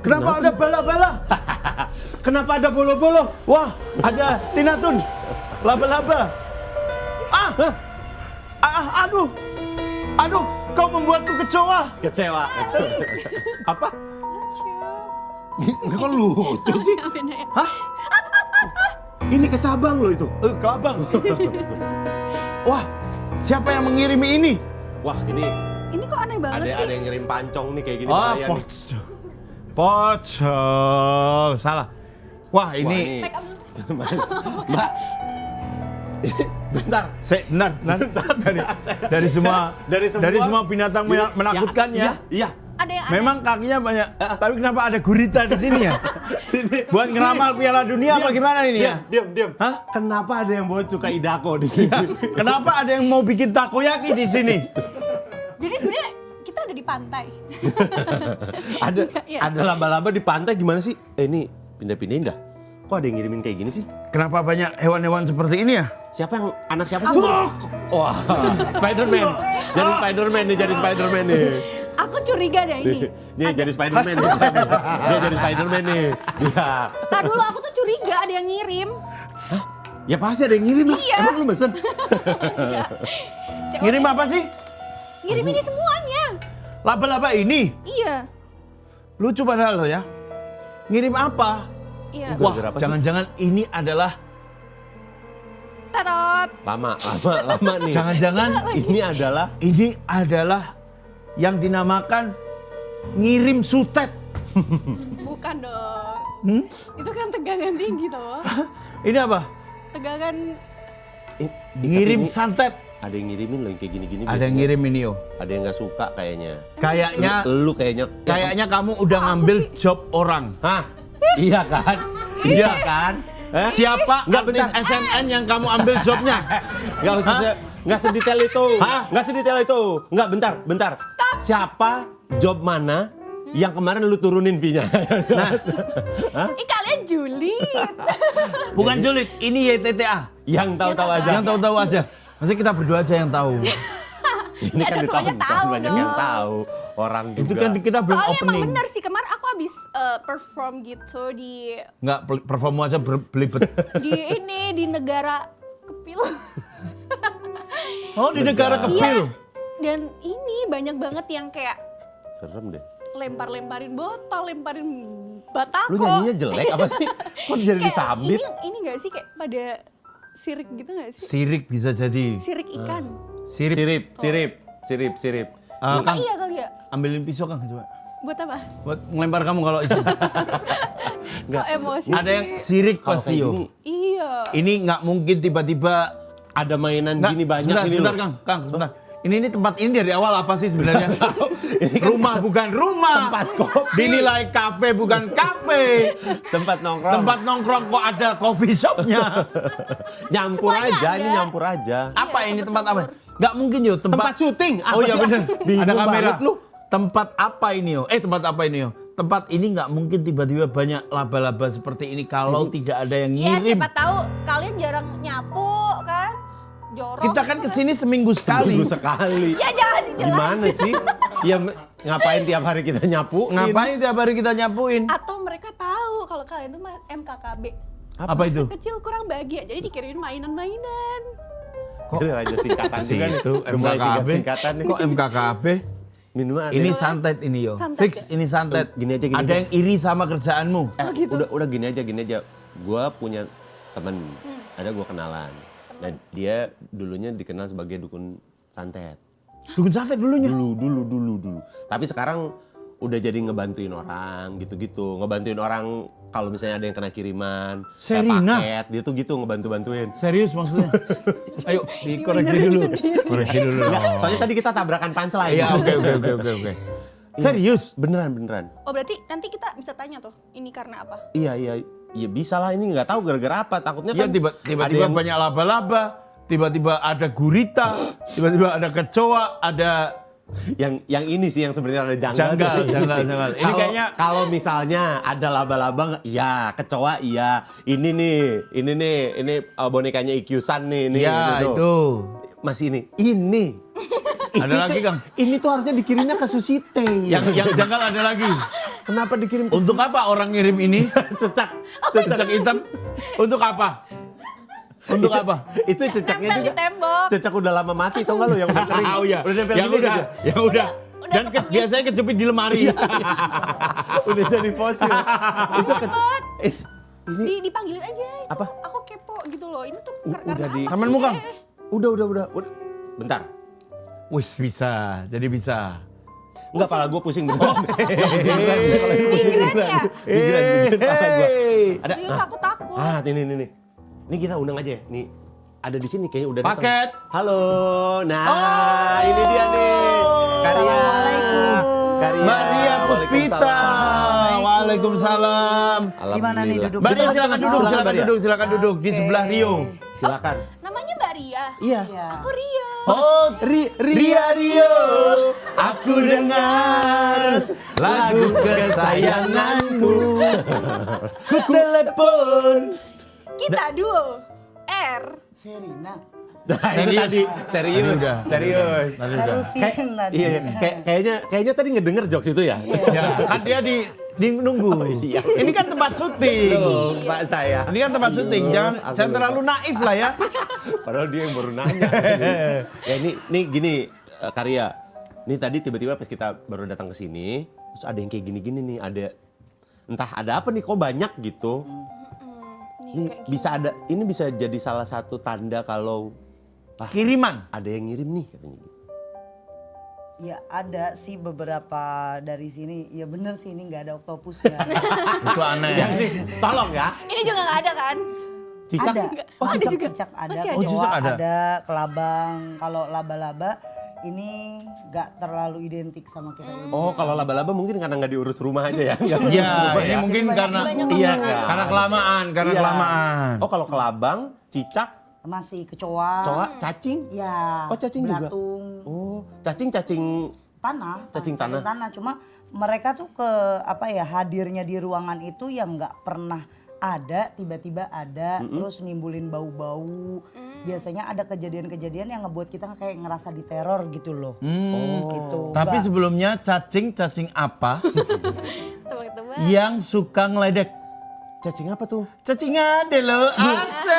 Kenapa ada bala-bala? Kenapa ada bolo-bolo? Wah, ada tinatun. Laba-laba. Aduh. Aduh, kau membuatku kecewa. Kecewa. Apa? Lucu. Kok lucu sih? Beda ya. Hah? Ini kecabang loh itu. Kelabang. Wah, siapa yang mengirimi ini? Wah, ini Ini kok aneh banget ada sih? yang ngirim pancong nih kayak gini bahaya nih. Pocong. Salah. Wah, ini. Make up dulu, Mas. Mas, Mbak. Bentar. Bentar. Dari semua binatang menakutkan ya. Iya. Ada yang aneh. Memang kakinya banyak, tapi kenapa ada gurita di sini ya? Sini. Buat ngeramal Piala Dunia apa gimana ini ya? Diam. Hah? Kenapa ada yang bawa cuka idako di sini? Kenapa ada yang mau bikin takoyaki di sini? Jadi sebenarnya kita ada di pantai. Iya. Ada laba-laba di pantai gimana sih? Ini pindah-pindahin dah. Kok ada yang ngirimin kayak gini sih? Kenapa banyak hewan-hewan seperti ini ya? Anak siapa sih? Wah, Spider-Man. Jadi Spider-Man nih. Aku curiga deh ini. Nih jadi Spider-Man nih. Dia jadi Spider-Man nih. Iya. Ntar dulu aku tuh curiga ada yang ngirim. Ya pasti ada yang ngirim lah. Iya. Emang lu mesen? Ngirim apa sih? Ngirim ini semuanya. Laba-laba ini? Iya. Lucu padahal lo ya. Ngirim apa? Iya. Wah, Gara-gara apa sih? jangan-jangan ini adalah... Tatot. Lama nih. Jangan-jangan ini adalah yang dinamakan ngirim sutet. Bukan dong. Itu kan tegangan tinggi toh. Ini apa? Tegangan Ngirim santet. Ada yang ngirimin loh yang kayak gini-gini. Ada yang biasanya. ngirim ini yo. Ada yang nggak suka kayaknya. Kayaknya Lu kayaknya kamu udah ngambil job orang. Hah? Iya kan? Iya. kan? Eh? Siapa Nggak, artis bentar. SNN yang kamu ambil jobnya? Nggak usah nggak sedetail itu. Hah? Nggak sedetail itu. Nggak, bentar. Siapa job mana yang kemarin lu turunin fee-nya? Ih kalian julid. Bukan julid, ini YTTA. Yang tahu-tahu aja. Yang tahu-tahu aja. Maksudnya kita berdua aja yang tahu. Ini kan Ada semuanya ditahu, tahu banyak dong. yang tahu. Orang juga. Itu kan kita belum Soalnya emang opening. bener sih kemarin aku habis perform gitu di Nggak, perform aja belibet. di negara kepil. Oh, di negara Iya. kepil. Dan ini banyak banget yang kayak Serem deh. lempar-lemparin botol, lemparin batako. Lu nyanyinya jelek apa sih? Kok jadi Kayak disambit? Ini gak sih kayak pada sirik gitu gak sih? Sirik bisa jadi. Sirik ikan. Sirip. Sirip. Kang, Iya kali ya. ambilin pisau Kang coba. Buat apa? Buat ngelempar kamu kalau itu. Nggak. Kok emosi Ada sih? yang sirik Kalau pasti kayak yo. gini Iya. Ini nggak mungkin tiba-tiba. ada mainan Nggak, gini banyak ini sebentar, loh. Kang, sebentar. Ini tempat ini dari awal apa sih sebenarnya? Ini kan Rumah bukan rumah. tempat kopi. Dinilai kafe bukan kafe. Tempat nongkrong. Tempat nongkrong kok ada coffee shopnya. Nyampur Semuanya aja, ada. ini nyampur aja. Apa Iya, ini campur-campur. tempat apa? Nggak mungkin yo Tempat syuting. Apa Oh iya sih? benar. Bingung Ada kamera. banget lu. Tempat apa ini yo? Tempat apa ini yo? Tempat ini nggak mungkin tiba-tiba banyak laba-laba seperti ini kalau tidak ada yang Iya ngirim. siapa tahu kalian jarang nyapu kan? Jorok. Kita kan gitu kesini seminggu sekali. Seminggu sekali. Ya jangan dijelasin. Gimana sih? Ya ngapain tiap hari kita nyapu? Ngapain tiap hari kita nyapuin? Atau mereka tahu kalau kalian tuh MKKB. Apa itu? Kecil kurang bahagia, jadi dikirimin mainan-mainan. Kok raja singkatan juga nih. Itu Udah mulai MKKB. singkatan nih. Kok MKKB? Minuman ada Ini yang- santet ini yo. Santet Fix ya? ini santet. Gini aja, gini Ada aja. yang iri sama kerjaanmu. Udah gini aja. Gua punya temen, ada gua kenalan. Dan dia dulunya dikenal sebagai dukun santet. Dukun santet dulunya. Dulu. Tapi sekarang udah jadi ngebantuin orang gitu-gitu. Ngebantuin orang kalau misalnya ada yang kena kiriman, kayak Serina? paket, dia tuh gitu ngebantu-bantuin. Serius maksudnya? Ayo dikoreksi dulu. Koreksi dulu. Enggak, soalnya tadi kita tabrakan punchline. Iya oke. Serius? Beneran. Oh berarti nanti kita bisa tanya tuh, ini karena apa? Iya, ya bisa lah, ini nggak tahu gara-gara apa. Takutnya Iya kan tiba-tiba ada yang- banyak laba-laba, tiba-tiba ada gurita, tiba-tiba ada kecoa, ada yang ini sih yang sebenarnya ada Janggal. Ini Kalau- kayaknya kalau misalnya ada laba-laba, iya, kecoa, iya. Ini bonekanya Ikyusan nih, ini ya tuh. itu. Masih ini. Ada lagi, Kang? Ini tuh harusnya dikirimnya ke Susite. Yang janggal ada lagi. Kenapa dikirim ke Untuk apa orang ngirim ini? cecak? Cecak hitam? Untuk apa? Untuk apa? Itu cecaknya Nempel di juga. tembok. Cecak udah lama mati tau nggak lu yang udah kering? Oh ya, Udah nempel yang gini udah, aja. yang udah. Udah Dan biasanya kejepit di lemari. Udah jadi fosil. Itu ini Dipanggilin aja. Itu. Apa? Aku kepo gitu loh. Ini tuh Udah karena di- apa? Temenmu, Kang? udah. Bentar. Wis bisa, jadi bisa. Enggak, pala gue pusing beneran. Pusing beneran. Kalau ini pusing Migrain beneran. ya? Migrain pala gue. Ada. Serius aku takut. Ini. Ini kita undang aja ya. Nih, ada di sini kayaknya udah datang. Paket. Halo. Nah, ini dia nih. Karya. Karya. Mbak Ria Puspita. Waalaikumsalam. Gimana nih duduk? Mbak Ria Kita silakan tengah- duduk, silakan, silakan Mbak Ria. duduk, silakan duduk di sebelah Rio. Silakan. Namanya Mbak Ria. Iya. Aku Rio. Oh, Ria Rio, aku dengar lagu kesayanganku. Ku telepon. Kita duo. R. Serina. Nah, itu Serius. tadi serius. Tadi udah. Serius. Tadi udah. Harusin tadi. Iya, kayaknya tadi ngedenger jokes itu ya. Ya, kan dia di nunggu. iya. Ini kan tempat syuting. Tuh, Pak saya. Ini kan tempat syuting, jangan Aku jangan lupa. terlalu naif lah ya. Padahal dia yang baru nanya. Ya ini gini Karya. Ini tadi tiba-tiba pas kita baru datang ke sini, terus ada yang kayak gini-gini nih, entah ada apa nih kok banyak gitu. Nih kayak bisa ada, ini bisa jadi salah satu tanda kalau Kiriman. ada yang ngirim nih katanya gitu. Ya ada sih beberapa dari sini. Ya bener sih ini nggak ada oktopusnya. Itu aneh. Tolong ya. Ini juga nggak ada kan? Cicak. Ada. Oh, Ada cicak. juga. Cicak ada, Masih ada? Oh, kecoa cicak ada. ada, kelabang. Kalau laba-laba ini nggak terlalu identik sama kita. Oh, kalau laba-laba mungkin karena nggak diurus rumah aja ya. Nggak diurus Ya, rumah ini ya. mungkin Banyak- karena banyak Iya, omongan. kan? karena kelamaan, karena Iya. kelamaan. Oh, kalau kelabang, cicak, Masih kecoa. coa, cacing. Ya. Oh, cacing juga? belatung. Oh, cacing Tanah. Cacing tanah. Cuma mereka tuh hadirnya di ruangan itu yang nggak pernah ada, tiba-tiba ada, terus nimbulin bau-bau. Biasanya ada kejadian-kejadian yang ngebuat kita kayak ngerasa diteror gitu loh. Gitu. Tapi Nggak- sebelumnya cacing apa Tebak-tebak. yang suka ngeledek? Cacing apa tuh? Cacing ada loh. Asik.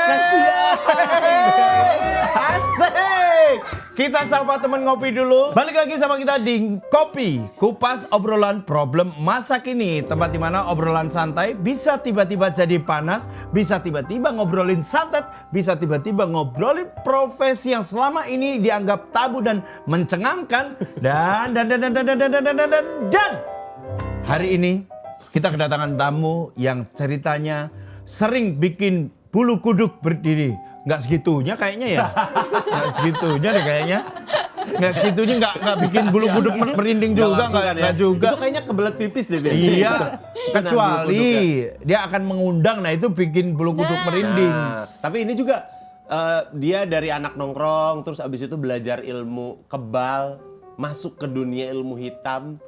Asik. Kita sapa teman ngopi dulu. Balik lagi sama kita di Kopi, kupas obrolan problem masa kini. Tempat di mana obrolan santai bisa tiba-tiba jadi panas, bisa tiba-tiba ngobrolin santet, bisa tiba-tiba ngobrolin profesi yang selama ini dianggap tabu dan mencengangkan. Dan hari ini kita kedatangan tamu yang ceritanya sering bikin bulu kuduk berdiri. Nggak segitunya kayaknya ya. Nggak segitunya deh kayaknya. Nggak segitunya nggak bikin bulu kuduk merinding juga. langsung kan Nggak juga. Itu kayaknya kebelet pipis deh biasanya. Iya, Kan kecuali dia akan mengundang, nah itu bikin bulu kuduk merinding. Nah, tapi ini juga dia dari anak nongkrong, terus abis itu belajar ilmu kebal, masuk ke dunia ilmu hitam,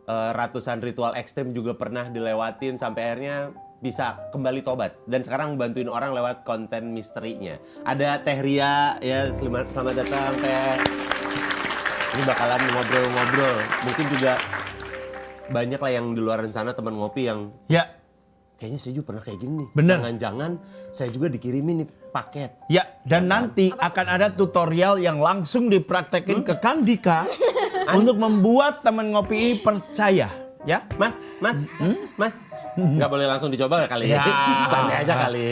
ratusan ritual ekstrim juga pernah dilewatin sampai akhirnya bisa kembali tobat dan sekarang bantuin orang lewat konten misterinya. Ada Teh Ria ya, selamat datang Teh. Ini bakalan ngobrol-ngobrol. Mungkin juga banyak lah yang di luar sana teman ngopi yang Ya, kayaknya saya juga pernah kayak gini nih. Bener. Jangan-jangan saya juga dikirimin nih paket. ya, dan nanti akan ada tutorial yang langsung dipraktekin ke Kandika untuk membuat teman ngopi ini percaya, ya. Mas, nggak boleh langsung dicoba nggak kali? Ya. Santai aja kali.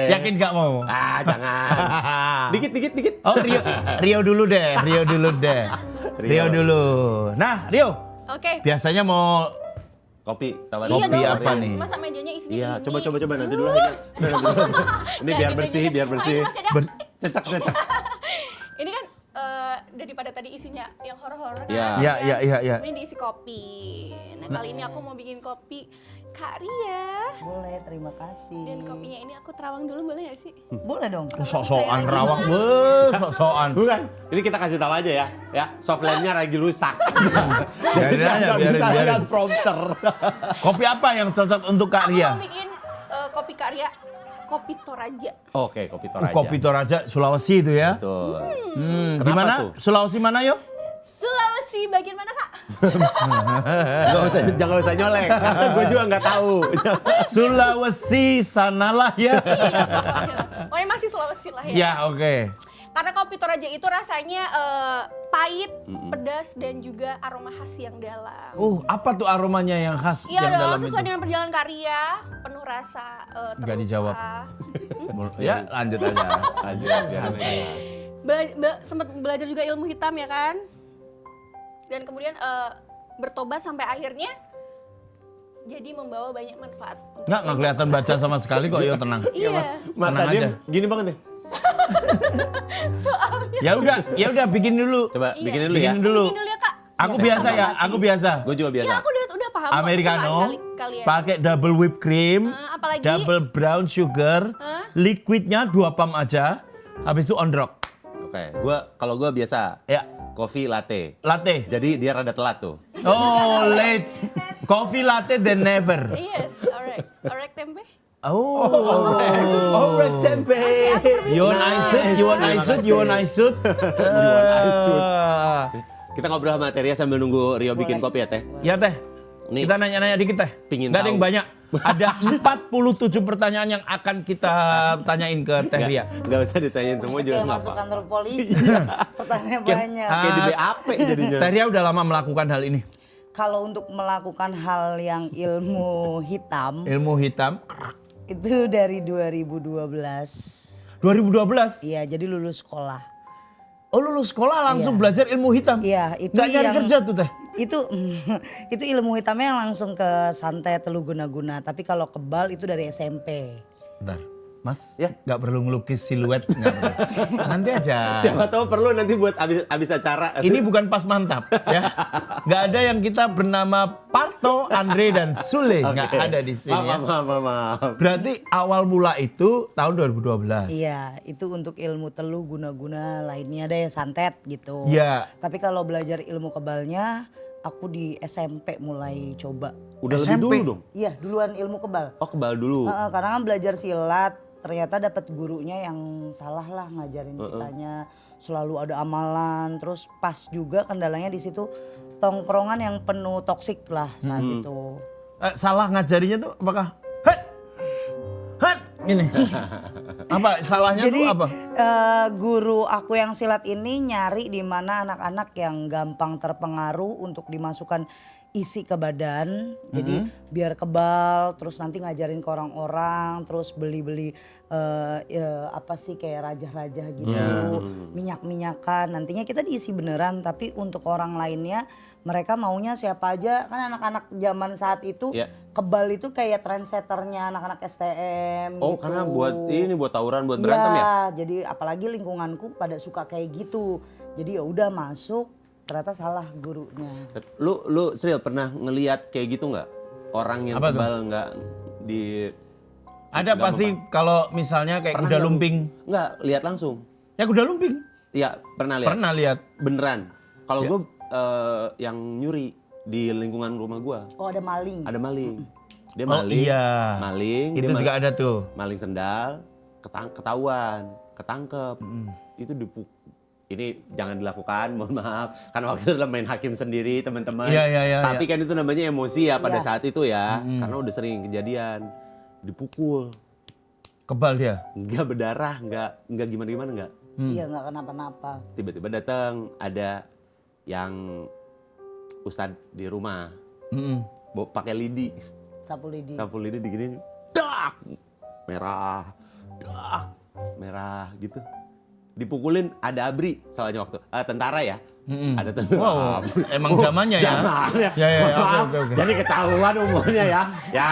Yakin nggak mau? Jangan. Dikit. Oh, Rio dulu deh. Rio dulu. Nah, Rio, Oke. biasanya mau Kopi, tawarin. Iya Kopi dong. apa nih? Masa mejanya isinya Iya, gini? coba nanti dulu aja. Ini biar bersih. Ayo, Mas, ada. Cecak. Ini kan daripada tadi isinya yang horor-horor kan. Iya. Ya. Ini diisi kopi. Nah, kali ini aku mau bikin kopi Kak Ria. Boleh, terima kasih. Dan kopinya ini aku terawang dulu boleh gak sih? Boleh dong. Sok-sokan rawang, sok-sokan. Bukan, ini kita kasih tahu aja ya. Ya, softline-nya lagi rusak. Biarin aja, Nggak biarin, bisa biarin. lihat prompter. Kopi apa yang cocok untuk Kak Aku Ria? mau bikin kopi Kak Ria, kopi Toraja. Oke, kopi Toraja. Kopi Toraja Sulawesi itu ya. Betul. Di Kenapa mana? tuh? Sulawesi mana yo? Sulawesi Sulawesi bagian mana Kak? Jangan usah nyolek, karena gue juga nggak tahu. Sulawesi sanalah ya. Pokoknya masih Sulawesi lah ya. Ya oke. Karena kopi Toraja itu rasanya pahit, pedas dan juga aroma khas yang dalam. Apa tuh aromanya yang khas Iya yang dong, dalam sesuai itu? dengan perjalanan karya, penuh rasa Nggak terluka. dijawab. Ya lanjut aja. Sempat belajar juga ilmu hitam ya kan? Dan kemudian bertobat sampai akhirnya jadi membawa banyak manfaat. Nggak kelihatan baca sama sekali kok, yo tenang. Iya. Mata Tenang dia aja. gini banget nih. Soalnya. Ya udah bikin dulu. Coba Iya. bikinin dulu ya. Bikin dulu. Bikin dulu ya Kak. Aku biasa ya, aku biasa. Gue juga biasa. Ya aku udah paham. kok. Americano, Kesukaan kalian. pakai double whipped cream, apalagi? double brown sugar, liquidnya 2 pump aja, habis itu on rock. Oke, kalau gue biasa. Ya, Coffee latte. latte. Jadi dia rada telat tuh. Oh, late. Coffee latte then never. Yes, alright. Orek tempe. Oh. Orek tempe. You want ice shoot? You want ice shoot? You want ice shoot? You want ice shoot? Kita ngobrol sama Teria sambil nunggu Rio bikin kopi ya, Teh. Ya teh. Nih. Kita nanya-nanya dikit teh. Pingin Nggak ada yang tahu. banyak. Ada 47 pertanyaan yang akan kita tanyain ke Teh Ria. Nggak usah ditanyain semua juga Kayak nggak masuk apa. kantor polisi. Pertanyaan banyak. Kayak di BAP jadinya. Teh Ria udah lama melakukan hal ini. Kalau untuk melakukan hal yang ilmu hitam Ilmu hitam. itu dari 2012. 2012. Iya, jadi lulus sekolah. Oh lulus sekolah langsung Iya. belajar ilmu hitam. Iya, itu Nggak nyari yang kerja tuh Teh. itu ilmu hitamnya yang langsung ke santet telu guna-guna. Tapi kalau kebal itu dari SMP. Bentar. Mas, Ya. nggak perlu ngelukis siluet. Nggak perlu. Nanti aja. Siapa tahu perlu nanti buat abis acara. Ini bukan pas mantap ya. Nggak ada yang kita bernama Parto, Andre dan Sule. Nggak Oke. ada di sini ya. Maaf. Berarti awal mula itu tahun 2012. Iya, itu untuk ilmu telu guna-guna lainnya deh, santet gitu. Iya. Tapi kalau belajar ilmu kebalnya, aku di SMP mulai coba. Udah lebih SMP. dulu dong. Iya, duluan ilmu kebal. Oh kebal dulu. Karena kan belajar silat, ternyata dapat gurunya yang salah lah ngajarin kitanya. Selalu ada amalan, terus pas juga kendalanya di situ tongkrongan yang penuh toksik lah saat itu. Salah ngajarinya tuh apakah? Hat, gini. Apa salahnya Jadi tuh apa? guru aku yang silat ini nyari di mana anak-anak yang gampang terpengaruh untuk dimasukkan isi ke badan. Jadi biar kebal, terus nanti ngajarin ke orang-orang, terus beli-beli apa sih kayak rajah-rajah gitu, minyak-minyakan. Nantinya kita diisi beneran, tapi untuk orang lainnya mereka maunya siapa aja. Kan anak-anak zaman saat itu Iya. kebal itu kayak trendsetternya anak-anak STM Oh gitu. karena buat tawuran, buat berantem ya? Iya, jadi apalagi lingkunganku pada suka kayak gitu. Jadi ya udah masuk, ternyata salah gurunya. Lu Sril pernah ngelihat kayak gitu nggak? Orang yang Apa tuh? kebal nggak di Ada nggak pasti kalau misalnya kayak kuda nggak, Bu? lumping. Nggak, lihat langsung. Ya kuda lumping. Iya, pernah lihat. Pernah lihat. Beneran. Kalau Ya. gue yang nyuri di lingkungan rumah gue Oh ada maling. ada maling. Dia Oh maling. iya. Maling. Itu dia juga ada tuh. maling sendal, ketahuan, ketangkep. Itu ini jangan dilakukan, mohon maaf. Karena waktu itu main hakim sendiri teman-teman. Iya, Tapi kan itu namanya emosi ya pada Iya. saat itu ya. Karena udah sering kejadian. Dipukul. Kebal dia. Nggak berdarah, nggak gimana-gimana nggak. Iya nggak kenapa-napa. Tiba-tiba datang ada yang ustadz di rumah. Bawa pakai lidi. Sapu lidi. Sapu lidi digini. Dak! Merah. Dak! Merah gitu. Dipukulin ada ABRI soalnya waktu tentara ya. Ada tentara. Wow, emang zamannya ya. Zamannya. Ya, Maaf, oke. Jadi ketahuan umurnya ya. Ya,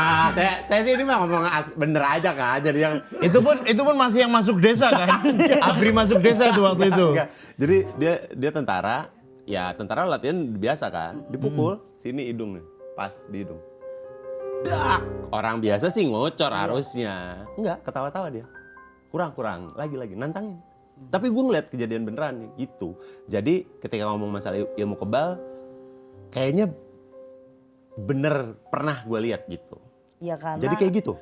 saya sih ini mah ngomong bener aja kan. Jadi yang Itu pun masih yang masuk desa kan. Abri masuk desa tuh waktu itu. enggak. Jadi dia tentara. Ya, tentara latihan biasa kan. Dipukul sini hidung nih. Pas di hidung. Dak! Orang biasa sih ngocor harusnya. Enggak, ketawa-tawa dia. Kurang. Lagi nantangin. Tapi gue ngeliat kejadian beneran nih, gitu. Jadi ketika ngomong masalah ilmu kebal, kayaknya bener pernah gue lihat gitu. Iya karena Jadi kayak gitu.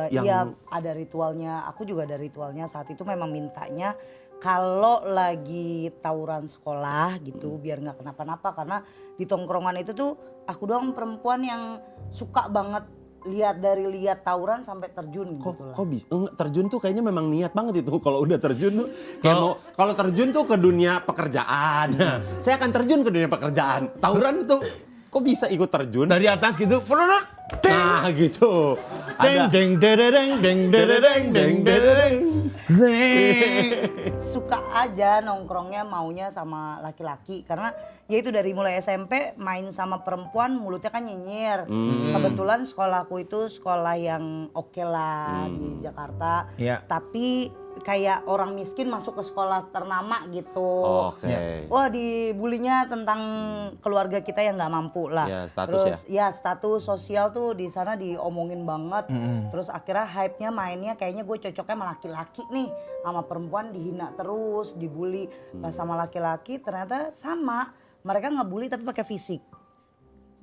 Yang- Iya ada ritualnya, aku juga ada ritualnya saat itu memang mintanya kalau lagi tawuran sekolah gitu biar nggak kenapa-napa karena di tongkrongan itu tuh aku doang perempuan yang suka banget lihat tawuran sampai terjun gitu lah. Kok bisa? Enggak, terjun tuh kayaknya memang niat banget itu. Kalau udah terjun tuh kayak mau kalau terjun tuh ke dunia pekerjaan. Nah, saya akan terjun ke dunia pekerjaan. Tawuran itu kok bisa ikut terjun? Dari atas gitu. Nah, gitu. Deng Ada deng dereng deng dereng deng dereng. Suka aja nongkrongnya maunya sama laki-laki karena ya itu dari mulai SMP main sama perempuan mulutnya kan nyinyir. Kebetulan sekolahku itu sekolah yang oke lah di Jakarta. Iya. Tapi kayak orang miskin masuk ke sekolah ternama gitu. Oke. Wah dibulinya tentang keluarga kita yang nggak mampu lah. Ya, status Terus ya status sosial tuh di sana diomongin banget. Terus akhirnya hype-nya mainnya kayaknya gue cocoknya sama laki-laki nih. Sama perempuan dihina terus, dibully. Pas sama laki-laki ternyata sama. Mereka ngebully tapi pakai fisik.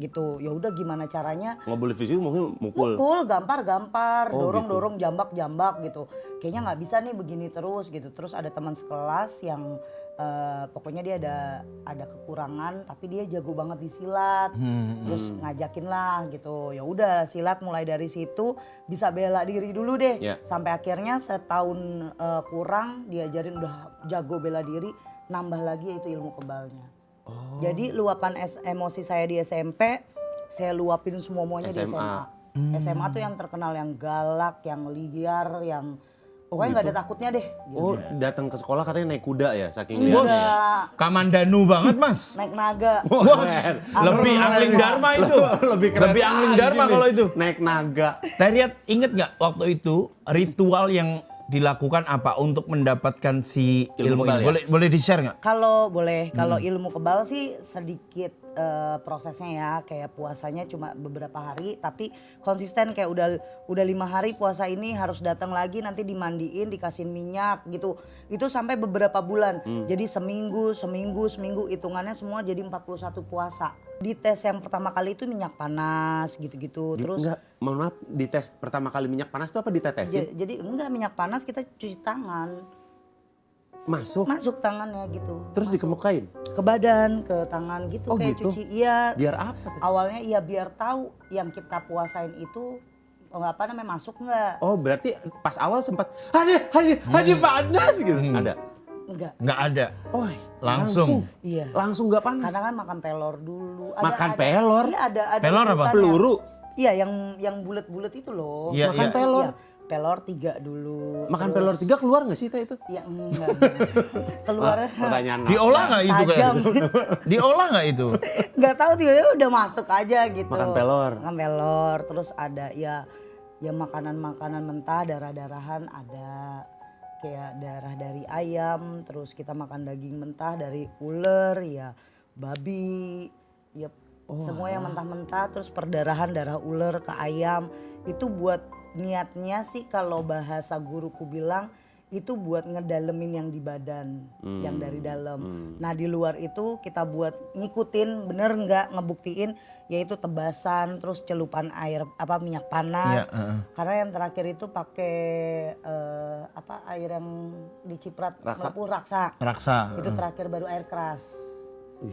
Gitu. Ya udah gimana caranya? Ngebully fisik mungkin mukul. Mukul, gampar-gampar, Oh, dorong-dorong, jambak-jambak gitu. Kayaknya nggak bisa nih begini terus gitu. Terus ada teman sekelas yang pokoknya dia ada kekurangan, tapi dia jago banget di silat. Terus ngajakin lah gitu. Ya udah silat mulai dari situ bisa bela diri dulu deh. Ya. Sampai akhirnya setahun kurang diajarin udah jago bela diri, nambah lagi itu ilmu kebalnya. Jadi luapan emosi saya di SMP, saya luapin semuanya di SMA. SMA tuh yang terkenal yang galak, yang liar, yang pokoknya nggak ada takutnya deh. Oh, datang ke sekolah katanya naik kuda ya, saking Bos, liarnya. Kamandanu banget mas. Naik naga. Keren. Lebih angling dharma itu. Lebih keren Lebih angling lagi dharma nih. kalau itu. Naik naga. Teriat inget nggak waktu itu ritual yang dilakukan apa untuk mendapatkan si ilmu Ilmu kebal ini? ya? Boleh di share nggak? Kalau boleh, kalau ilmu kebal sih sedikit prosesnya ya, kayak puasanya cuma beberapa hari, tapi konsisten kayak udah 5 hari puasa ini harus datang lagi nanti dimandiin, dikasih minyak gitu. Itu sampai beberapa bulan. Jadi seminggu, hitungannya semua jadi 41 puasa. Di tes yang pertama kali itu minyak panas gitu-gitu. Terus Enggak, mohon maaf, di tes pertama kali minyak panas itu apa ditetesin? jadi enggak minyak panas kita cuci tangan. Masuk. Tangannya gitu. Terus dikemukain? Ke badan, ke tangan gitu Oh, kayak gitu? cuci. Iya. Biar apa? Teh? Awalnya iya biar tahu yang kita puasain itu masuk nggak? Oh, berarti pas awal sempat ada panas gitu. Ada. Enggak. Nggak ada. Oh, Langsung. Iya. Langsung nggak panas. Karena kan makan pelor dulu. Makan pelor? Iya ada Pelor apa? urutannya. Peluru. Iya yang bulat-bulat itu loh. Iya, Makan iya. pelor. Iya, pelor 3 dulu. Makan Terus- pelor 3 keluar nggak sih Teh itu? Ya enggak. Keluar. Pertanyaan. Diolah nggak itu Sajam. kayak? Diolah nggak itu? Nggak tahu tiba-tiba udah masuk aja gitu. Makan pelor. Makan pelor, terus ada ya makanan-makanan mentah, darah-darahan ada. Kayak darah dari ayam, terus kita makan daging mentah dari ular, ya babi, ya semua yang mentah-mentah, terus perdarahan darah ular ke ayam. Itu buat niatnya sih kalau bahasa guruku bilang itu buat ngedalemin yang di badan, yang dari dalam. Nah di luar itu kita buat ngikutin bener nggak ngebuktiin, yaitu tebasan, terus celupan air minyak panas. Iya, Karena yang terakhir itu pakai air yang diciprat Raksa? melepuh raksa. Raksa. Itu terakhir baru air keras.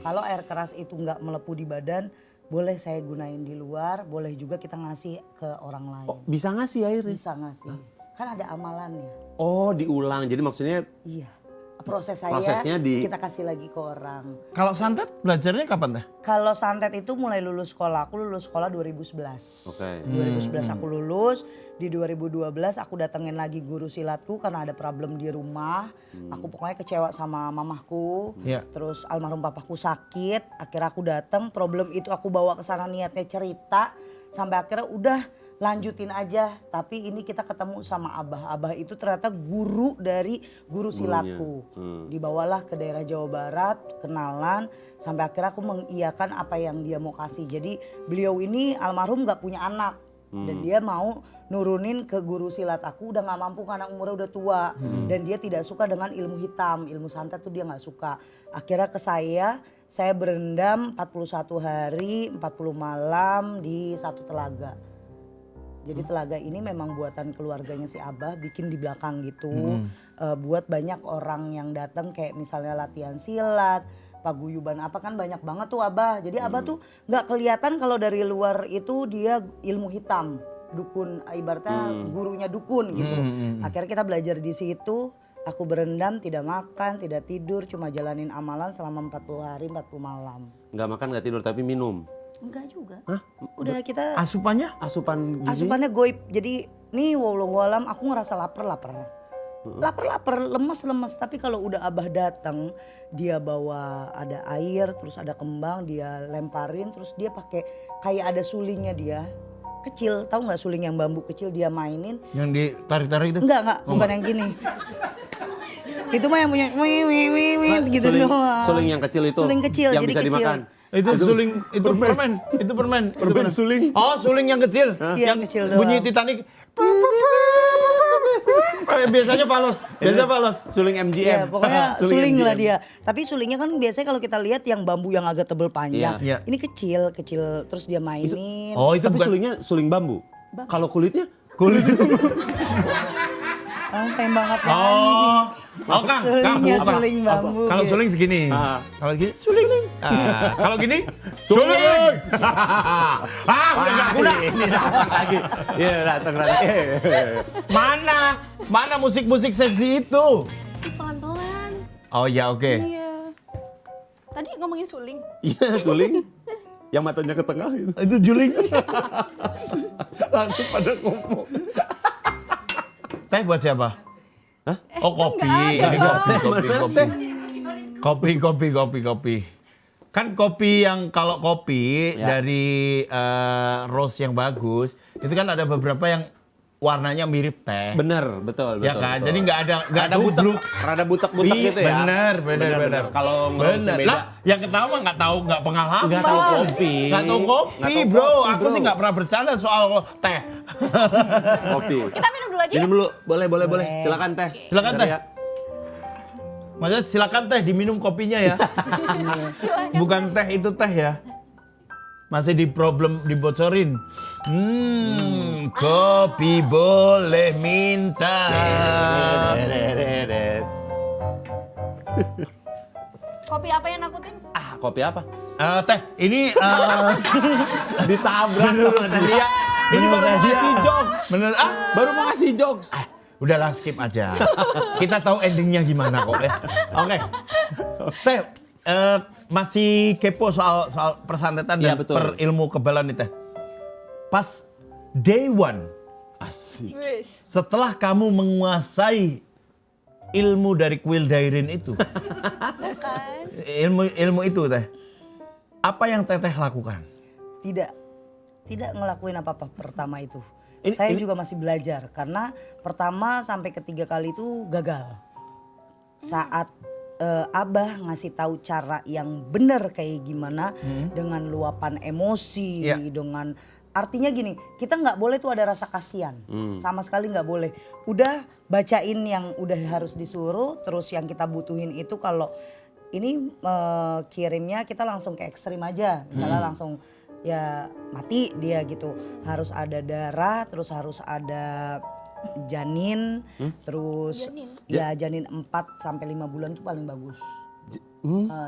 Kalau air keras itu nggak melepuh di badan, boleh saya gunain di luar, boleh juga kita ngasih ke orang lain. Oh, bisa ngasih airnya? Bisa ngasih. Kan ada amalannya. Oh, diulang. Jadi maksudnya Iya. Prosesnya Prosesnya kita kasih lagi ke orang. Kalau santet belajarnya kapan teh? Kalau santet itu mulai lulus sekolah. Aku lulus sekolah 2011. Oke. 2011 aku lulus. Di 2012 aku datengin lagi guru silatku karena ada problem di rumah. Aku pokoknya kecewa sama mamahku. Iya. Terus almarhum papaku sakit. Akhirnya aku datang. Problem itu aku bawa ke sana niatnya cerita. Sampai akhirnya udah lanjutin aja. Tapi ini kita ketemu sama Abah. Abah itu ternyata guru dari guru silatku. Dibawalah ke daerah Jawa Barat, kenalan. Sampai akhirnya aku mengiyakan apa yang dia mau kasih. Jadi beliau ini almarhum gak punya anak. Dan dia mau nurunin ke guru silat aku udah gak mampu karena umurnya udah tua. Dan dia tidak suka dengan ilmu hitam, ilmu santet tuh dia gak suka. Akhirnya ke saya berendam 41 hari, 40 malam di satu telaga. Jadi telaga ini memang buatan keluarganya si Abah, bikin di belakang gitu. Buat banyak orang yang datang kayak misalnya latihan silat, paguyuban apa kan banyak banget tuh Abah. Jadi Abah tuh nggak kelihatan kalau dari luar itu dia ilmu hitam. Dukun, ibaratnya gurunya dukun gitu. Akhirnya kita belajar di situ. Aku berendam, tidak makan, tidak tidur, cuma jalanin amalan selama 40 hari 40 malam. Nggak makan, nggak tidur, tapi minum. Enggak juga. Hah? Udah kita Asupannya? Asupan gizi? asupannya goib. Jadi nih walau aku ngerasa lapar. Lapar, lemes. Tapi kalau udah Abah datang, dia bawa ada air, terus ada kembang, dia lemparin, terus dia pakai kayak ada sulingnya dia. Kecil, tahu nggak suling yang bambu kecil dia mainin? Yang ditarik-tarik itu? Enggak, bukan yang gini. Itu mah yang punya gitu doang. Suling yang kecil itu. Suling kecil, yang jadi bisa kecil. dimakan. Itu suling, itu permen. Itu permen. Permen suling. Oh, suling yang kecil. Iya, Yang kecil doang. bunyi Titanic. Biasanya falos. Biasanya falos. Suling MGM. Ya, pokoknya suling lah MGM. dia. Tapi sulingnya kan biasanya kalau kita lihat yang bambu yang agak tebel panjang. Iya. Ini kecil terus dia mainin. Oh, itu Tapi bukan. sulingnya suling bambu. Kalau kulitnya? Kulit itu. Pengen banget ya. Oh, Kang. Sulingnya Apa? suling bambu. Kalau gitu. suling segini. Ah. Kalau gini suling. Kalau gini suling. Udah gak guna. Ini datang lagi. Iya, datang lagi. Mana musik-musik seksi itu? Pelan-pelan. Oh ya, oke. Iya. Tadi ngomongin suling. Iya, suling. Yang matanya ke tengah itu. Itu juling. Langsung pada kumpul. Teh buat siapa? Hah? Oh, kopi. enggak Ini kopi. Kan kopi yang kalau kopi Ya. dari roast yang bagus, itu kan ada beberapa yang warnanya mirip teh. Bener, betul. Ya kan? Jadi nggak ada butek, rada butek-butek gitu ya. Bener. Kalau ngerosnya Bener. beda. Lah, yang ketawa nggak tahu, nggak pengalaman. Nggak tahu kopi. Nggak tahu kopi, Nggak tahu bro. kopi, Aku bro. sih nggak pernah bercanda soal teh. Kopi. Kita minum dulu aja. Minum dulu, boleh. Silakan teh. Silakan, Bentar Teh. ya. Maksudnya silakan teh diminum kopinya ya. Bukan teh itu teh ya. Masih dibocorin. Kopi boleh minta. Kopi apa yang nakutin? Ah, kopi apa? Teh, ini Ditabrak menurut sama dia. dia. Ini baru mau ngasih jokes. Menurut Baru mau ngasih jokes. udahlah skip aja. Kita tahu endingnya gimana kok ya. Oke. Teh, masih kepo soal persantetan Iya, dan betul. perilmu kebalan nih Teh. Pas day one, Asik. Wis. setelah kamu menguasai ilmu dari kuil dairin itu, Kan? ilmu itu Teh, apa yang Teteh lakukan? Tidak ngelakuin apa-apa pertama itu. Saya juga masih belajar karena pertama sampai ketiga kali itu gagal. Saat Abah ngasih tahu cara yang benar kayak gimana dengan luapan emosi, Iya. dengan artinya gini, kita nggak boleh tuh ada rasa kasihan, sama sekali nggak boleh. Udah bacain yang udah harus disuruh, terus yang kita butuhin itu kalau ini kirimnya kita langsung ke ekstrim aja, misalnya langsung ya mati dia gitu, harus ada darah, terus harus ada janin, terus janin 4 sampai 5 bulan tuh paling bagus.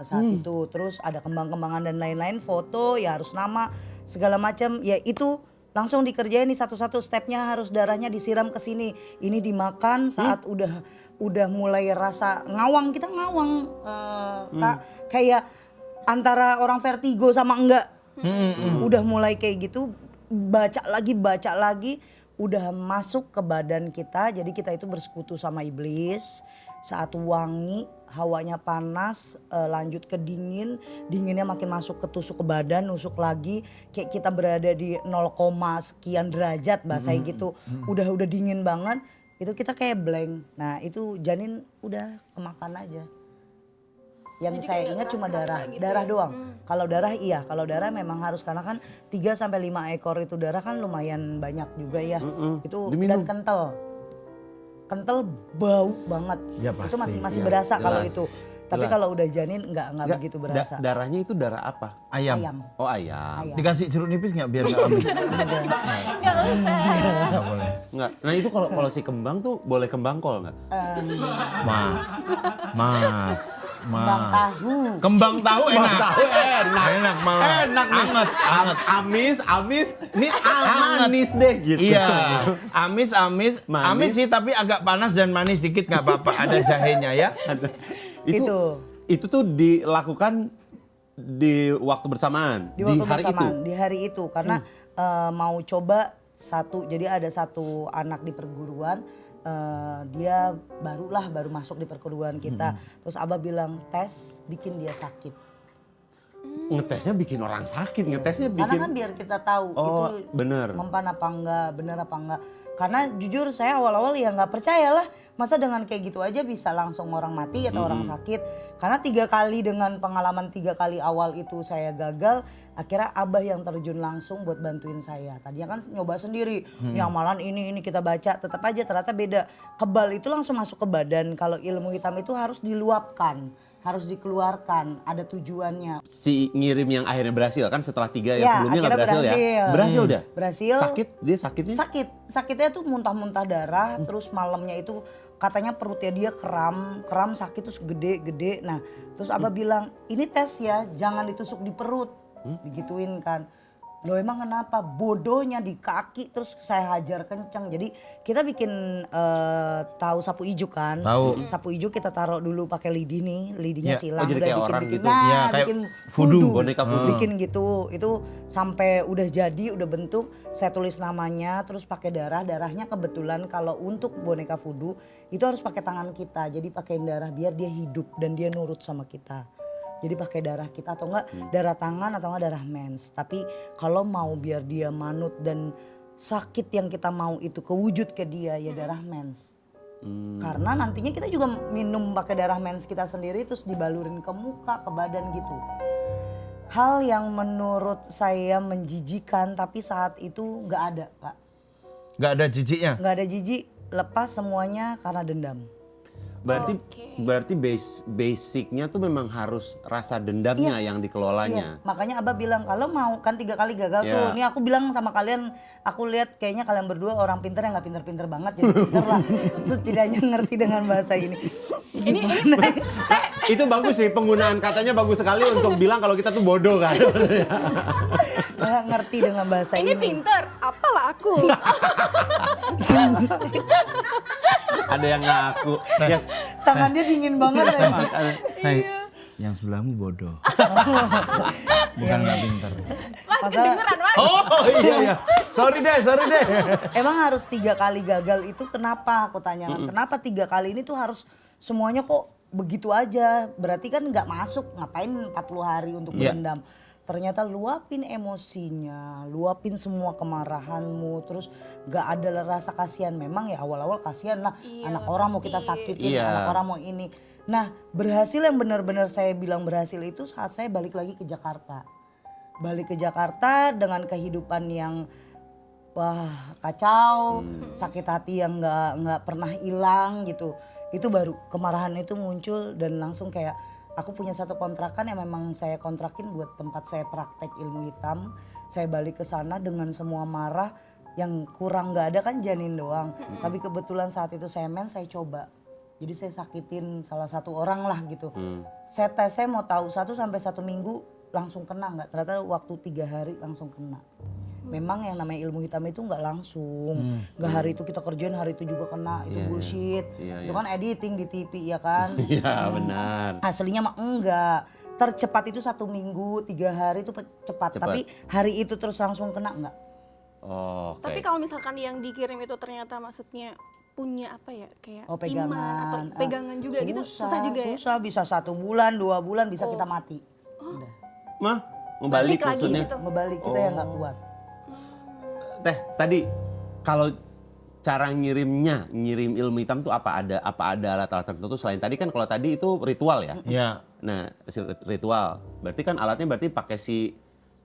Saat itu terus ada kembang-kembangan dan lain-lain, foto ya harus nama segala macam ya itu langsung dikerjain nih satu-satu stepnya, harus darahnya disiram ke sini, ini dimakan saat udah mulai rasa ngawang, kita ngawang Kak, kayak antara orang vertigo sama enggak. Udah mulai kayak gitu, baca lagi udah masuk ke badan kita, jadi kita itu bersekutu sama iblis. Saat wangi, hawanya panas, lanjut ke dinginnya makin masuk ke tusuk ke badan, nusuk lagi, kayak kita berada di 0, sekian derajat bahasanya gitu. Udah dingin banget, itu kita kayak blank. Nah itu janin udah kemakan aja. Yang Jadi saya kayak ingat cuma ngerasa darah, gitu darah ya? doang. Kalau darah iya, kalau darah memang harus karena kan 3 sampai 5 ekor itu darah kan lumayan banyak juga ya. Itu Diminum. dan kental bau banget. Ya, Itu pasti. masih Iya, berasa kalau jelas. itu. Tapi Jelas. kalau udah janin nggak begitu berasa. Darahnya itu darah apa? Ayam. Ayam. Oh ayam. Ayam. Dikasih jeruk nipis nggak biar nggak habis? Nggak usah. Nggak boleh. Nggak. Nah itu kalau si kembang tuh boleh kembang kol nggak? Mas. Kembang tahu. Kembang tahu enak. Tahu enak. Enak malah. Enak nih. Anget. Amis. Ini manis deh gitu. Iya, amis, Manis. amis sih tapi agak panas dan manis dikit nggak apa-apa. Ada jahenya ya. Itu tuh dilakukan di waktu bersamaan. Di waktu hari bersamaan, itu. di hari itu karena mau coba jadi ada satu anak di perguruan, dia baru masuk di perguruan kita, terus Abah bilang tes bikin dia sakit. Ngetesnya bikin orang sakit, ngetesnya Karena bikin. kan biar kita tahu Oh, itu bener. mempan apa enggak, bener apa enggak. Karena jujur saya awal-awal ya nggak percaya lah, masa dengan kayak gitu aja bisa langsung orang mati atau orang sakit. Karena 3 kali dengan pengalaman 3 kali awal itu saya gagal, akhirnya Abah yang terjun langsung buat bantuin saya. Tadinya kan nyoba sendiri, nyamalan ini kita baca, tetap aja ternyata beda. Kebal itu langsung masuk ke badan, kalau ilmu hitam itu harus diluapkan, harus dikeluarkan, ada tujuannya. Si ngirim yang akhirnya berhasil kan setelah 3 yang Ya, sebelumnya nggak akhirnya berhasil ya? berhasil. Berhasil dah? Berhasil. Sakit? Dia sakitnya? Sakitnya tuh muntah-muntah darah, terus malamnya itu katanya perutnya dia kram sakit terus gede-gede. Nah, terus Abah bilang, "Ini tes ya, jangan ditusuk di perut." Digituin kan. Loh emang kenapa? Bodohnya di kaki terus saya hajar kenceng. Jadi kita bikin tahu sapu ijuk kan. Tahu. Sapu ijuk kita taruh dulu pakai lidih nih, lidihnya Ya. silang. Oh, jadi kayak orang gitu. Nah, Ya, kayak bikin voodoo. Boneka voodoo. Bikin gitu. Itu sampai udah jadi, udah bentuk, saya tulis namanya, terus pakai darahnya kebetulan kalau untuk boneka voodoo itu harus pakai tangan kita. Jadi pakein darah biar dia hidup dan dia nurut sama kita. Jadi pakai darah kita atau enggak darah tangan atau enggak darah mens. Tapi kalau mau biar dia manut dan sakit yang kita mau itu kewujud ke dia ya darah mens. Karena nantinya kita juga minum pakai darah mens kita sendiri terus dibalurin ke muka, ke badan gitu. Hal yang menurut saya menjijikan tapi saat itu nggak ada, Kak. Nggak ada jijiknya. Nggak ada jijik, lepas semuanya karena dendam. Berarti basicnya tuh memang harus rasa dendamnya yang dikelolanya. Iya, makanya Abah bilang kalau mau kan 3 kali gagal Iya. tuh. Nih aku bilang sama kalian, aku lihat kayaknya kalian berdua orang pinter yang nggak pinter-pinter banget jadi pinter lah. Setidaknya ngerti dengan bahasa ini. Gimana? Itu bagus sih, penggunaan katanya bagus sekali untuk bilang kalau kita tuh bodoh kan. Ngerti dengan bahasa Ini ini. pinter, apalah aku. Ada yang ngaku. Yes. Tangannya dingin banget ya. Hai, yang sebelahmu bodoh. Bukan nggak pintar. Mas Masa- kedengeran, Mas. Oh iya. Sorry deh. Emang harus 3 kali gagal itu kenapa? Aku tanya. Kenapa 3 kali ini tuh harus semuanya kok begitu aja? Berarti kan nggak masuk. Ngapain 40 hari untuk Iya. berendam? Ternyata luapin emosinya, luapin semua kemarahanmu, terus gak ada rasa kasihan. Memang ya awal-awal kasihan lah, anak orang mau kita sakitin, Iya. anak orang mau ini. Nah berhasil yang benar-benar saya bilang berhasil itu saat saya balik lagi ke Jakarta. Balik ke Jakarta dengan kehidupan yang wah kacau, sakit hati yang nggak pernah hilang gitu. Itu baru kemarahan itu muncul dan langsung kayak aku punya satu kontrakan yang memang saya kontrakin buat tempat saya praktek ilmu hitam. Saya balik ke sana dengan semua marah, yang kurang nggak ada kan janin doang. Tapi kebetulan saat itu saya saya coba. Jadi saya sakitin salah satu orang lah gitu. Saya tes, saya mau tahu 1 sampai 1 minggu langsung kena nggak? Ternyata waktu 3 hari langsung kena. Memang yang namanya ilmu hitam itu nggak langsung, nggak hari itu kita kerjain hari itu juga kena, itu bullshit. Itu kan editing di TV ya kan. Iya benar. Aslinya mah enggak. Tercepat itu 1 minggu, 3 hari itu cepat. Tapi hari itu terus langsung kena enggak. Oh, oke. Tapi kalau misalkan yang dikirim itu ternyata maksudnya punya apa ya kayak Pegangan. iman atau pegangan juga gitu susah juga ya. Susah, bisa 1 bulan, 2 bulan bisa kita mati. Udah. Mah, ngebalik Balik lagi maksudnya. gitu. Ngebalik kita yang nggak kuat. Teh, tadi kalau cara ngirim ilmu hitam tuh apa ada alat-alat tertentu selain tadi kan kalau tadi itu ritual ya. Iya. Nah, ritual. Berarti kan alatnya pakai si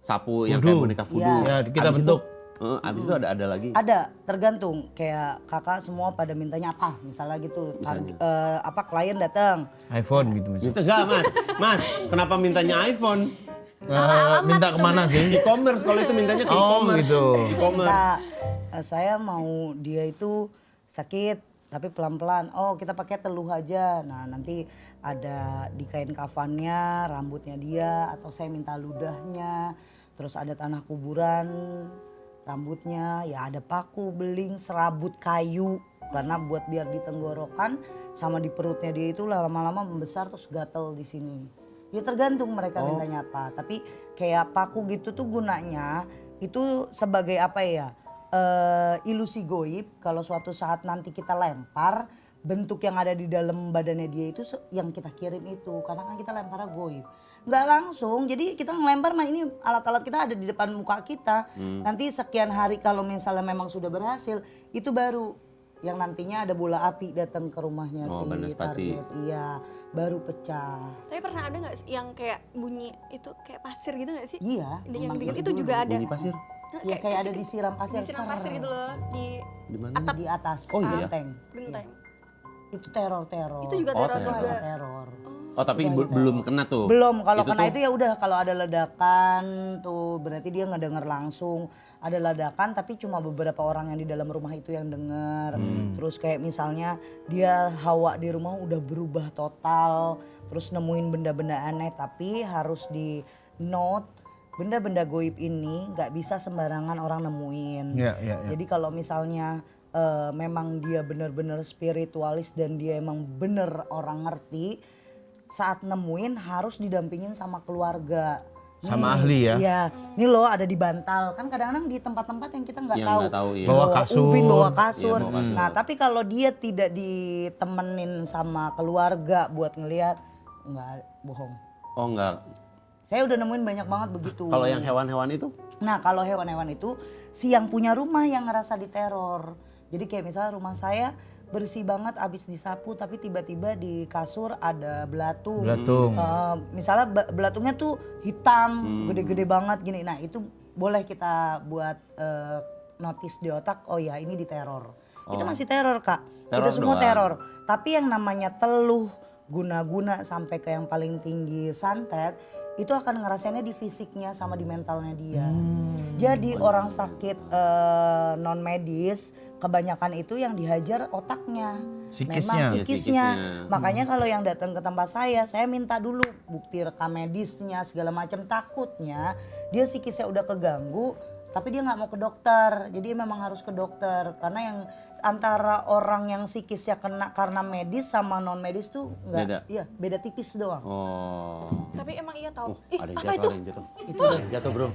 sapu yang kayak Voodoo. boneka voodoo. Ya, kita Habis bentuk. itu Abis itu ada lagi. Ada, tergantung. Kayak kakak semua pada mintanya apa, misalnya gitu. Klien datang. iPhone gitu misalnya. Minta gak Mas, kenapa mintanya iPhone? Minta kemana sih? E-commerce, kalau itu mintanya ke Oh e-commerce. gitu. E-commerce. Saya mau dia itu sakit tapi pelan-pelan. Oh, kita pakai teluh aja. Nah, nanti ada di kain kafannya, rambutnya dia, atau saya minta ludahnya. Terus ada tanah kuburan, rambutnya, ya ada paku, beling, serabut kayu. Karena buat biar di tenggorokan sama di perutnya dia itu lama-lama membesar terus gatel di sini. Ya tergantung mereka mintanya apa. Tapi kayak paku gitu tuh gunanya itu sebagai apa ya? Ilusi goib. Kalau suatu saat nanti kita lempar, bentuk yang ada di dalam badannya dia itu yang kita kirim itu. Karena kan kita lemparnya goib. Nggak langsung, jadi kita ngelempar mah ini alat-alat kita ada di depan muka kita. Nanti sekian hari kalau misalnya memang sudah berhasil, itu baru yang nantinya ada bola api datang ke rumahnya si Banaspati. target. Iya, baru pecah. Tapi pernah ada nggak sih yang kayak bunyi itu kayak pasir gitu nggak sih? Iya, Yang memang dikit gitu itu juga ada. Bunyi pasir. Ya kayak ada disiram pasir. Disiram pasir ser. gitu loh di Di mana? atap Di atas Oh, iya. genteng. genteng. Itu teror-teror. Itu juga Oh, teror teror. juga. teror. Oh tapi belum kena tuh. Belum, kalau Itu kena tuh- itu ya udah kalau ada ledakan tuh berarti dia ngedenger langsung. Ada ledakan tapi cuma beberapa orang yang di dalam rumah itu yang denger. Terus kayak misalnya dia hawa di rumah udah berubah total. Terus nemuin benda-benda aneh tapi harus di note benda-benda goib ini nggak bisa sembarangan orang nemuin. Iya, iya, iya. Jadi kalau misalnya memang dia benar-benar spiritualis dan dia emang bener orang ngerti, saat nemuin harus didampingin sama keluarga. Sama ahli ya? Iya, ini loh ada di bantal. Kan kadang-kadang di tempat-tempat yang kita nggak Yang tahu. nggak tahu, iya. Bawa Bawa kasur. ubin, bawa kasur. Iya, bawa kasur. Nah tapi kalau dia tidak ditemenin sama keluarga buat ngelihat, nggak bohong. Oh enggak. Saya udah nemuin banyak banget begitu. Kalau yang hewan-hewan itu? Nah kalau hewan-hewan itu si yang punya rumah yang ngerasa diteror. Jadi kayak misalnya rumah saya bersih banget abis disapu tapi tiba-tiba di kasur ada belatung. Belatung. Misalnya belatungnya tuh hitam, gede-gede banget gini. Nah itu boleh kita buat notice di otak, oh ya ini diteror. Itu masih teror Kak, Teror itu semua doang. teror. Tapi yang namanya teluh, guna-guna sampai ke yang paling tinggi santet, itu akan ngerasainnya di fisiknya sama di mentalnya dia. Jadi orang sakit non medis kebanyakan itu yang dihajar otaknya. Psikisnya. Memang Ya, psikisnya. psikisnya. Makanya kalau yang datang ke tempat saya minta dulu bukti rekam medisnya segala macam, takutnya dia psikisnya udah keganggu tapi dia nggak mau ke dokter. Jadi memang harus ke dokter karena yang antara orang yang psikisnya kena karena medis sama non medis tuh Beda. nggak, iya beda tipis doang. Oh. Tapi emang iya tahu. Ada yang Apa jatuh, itu? ada yang jatuh. Ada yang jatuh bro.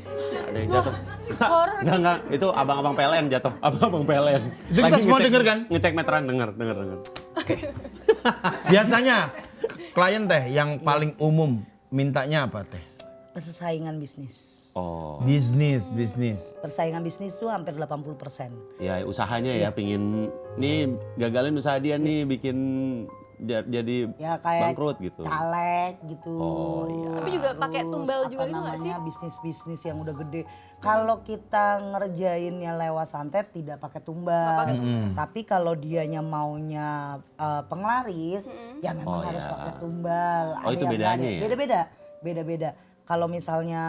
Ada yang jatuh. Horor. Enggak. Itu abang-abang PLN jatuh. Abang-abang PLN. Itu kita semua denger kan? Ngecek meteran, denger. Biasanya klien teh yang paling umum mintanya apa teh? Persaingan bisnis. Oh. Bisnis. Persaingan bisnis tuh hampir 80%. Ya usahanya ya pingin nih gagalin usaha dia nih bikin jadi Ya kayak bangkrut gitu. caleg gitu. Oh, iya. Tapi juga pakai Terus tumbal apa juga gitu nggak sih? namanya, bisnis-bisnis yang udah gede. Kalau kita ngerjainnya lewat santet tidak pakai tumbal. Tapi kalau dianya maunya penglaris, ya memang Oh, harus ya. pakai tumbal. Oh, itu yang nggak bedanya ada. ya? Beda-beda. Kalau misalnya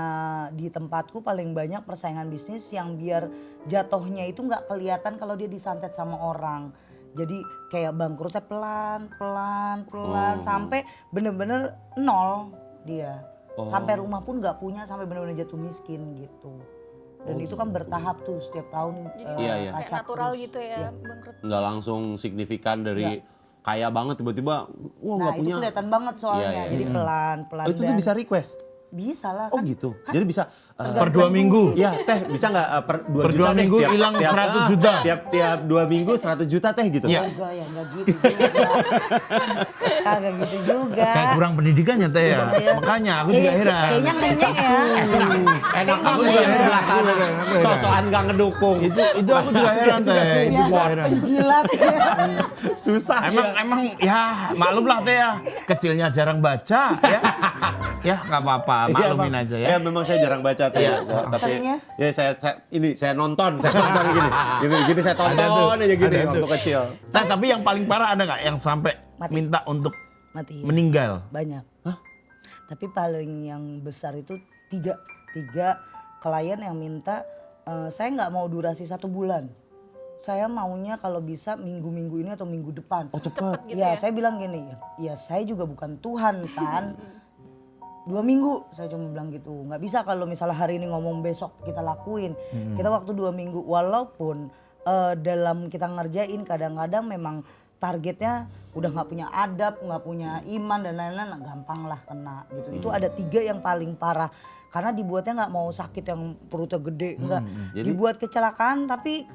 di tempatku paling banyak persaingan bisnis yang biar jatuhnya itu nggak kelihatan kalau dia disantet sama orang. Jadi kayak bangkrutnya pelan sampai bener-bener nol dia. Sampai rumah pun nggak punya sampai bener-bener jatuh miskin gitu. Dan itu kan bertahap tuh setiap tahun. Jadi Iya, iya. kayak acak natural terus. gitu ya, Iya. bangkrut. Nggak langsung signifikan dari kaya banget tiba-tiba wah Nah nggak itu punya. kelihatan banget soalnya. Iya, iya, Jadi iya. pelan-pelan. Oh, itu tuh bisa request. Bisa lah Oh kan. gitu. Jadi bisa Per 2 minggu. ya teh bisa nggak per 2 Per juta 2 teh minggu hilang 100 juta. Tiap 2 minggu 100 juta teh gitu. Iya. Enggak ya, enggak gitu juga. Kagak gitu juga. Kayak kurang pendidikannya teh ya. Iya. Makanya aku juga heran. Kayaknya ngenyek ya. Enak aku juga di sebelah sana. Sosokan nggak ngedukung. Itu aku juga heran teh. Itu juga Biasa heran. penjilat. Susah. Emang ya maklum lah teh ya. Kecilnya jarang baca ya. Ya nggak apa-apa, Iya, maklumin Bang. aja ya. Ya memang saya jarang baca tuh. Iya. Tapi Seringnya? ya saya nonton gini saya tonton aja gini Ada waktu tuh. kecil. Nah, tapi yang paling parah ada nggak yang sampai Mati. minta untuk Mati. meninggal? Banyak. Tapi paling yang besar itu tiga klien yang minta saya nggak mau durasi 1 bulan. Saya maunya kalau bisa minggu-minggu ini atau minggu depan. Oh cepat. Gitu Ya, ya? saya bilang gini, ya saya juga bukan Tuhan kan. 2 minggu saya cuma bilang gitu. Nggak bisa kalau misalnya hari ini ngomong besok kita lakuin. Kita waktu 2 minggu. Walaupun dalam kita ngerjain kadang-kadang memang targetnya udah nggak punya adab, nggak punya iman dan lain-lain, nah, gampang lah kena gitu. Itu ada 3 yang paling parah. Karena dibuatnya nggak mau sakit yang perutnya gede, enggak. Jadi- Dibuat kecelakaan tapi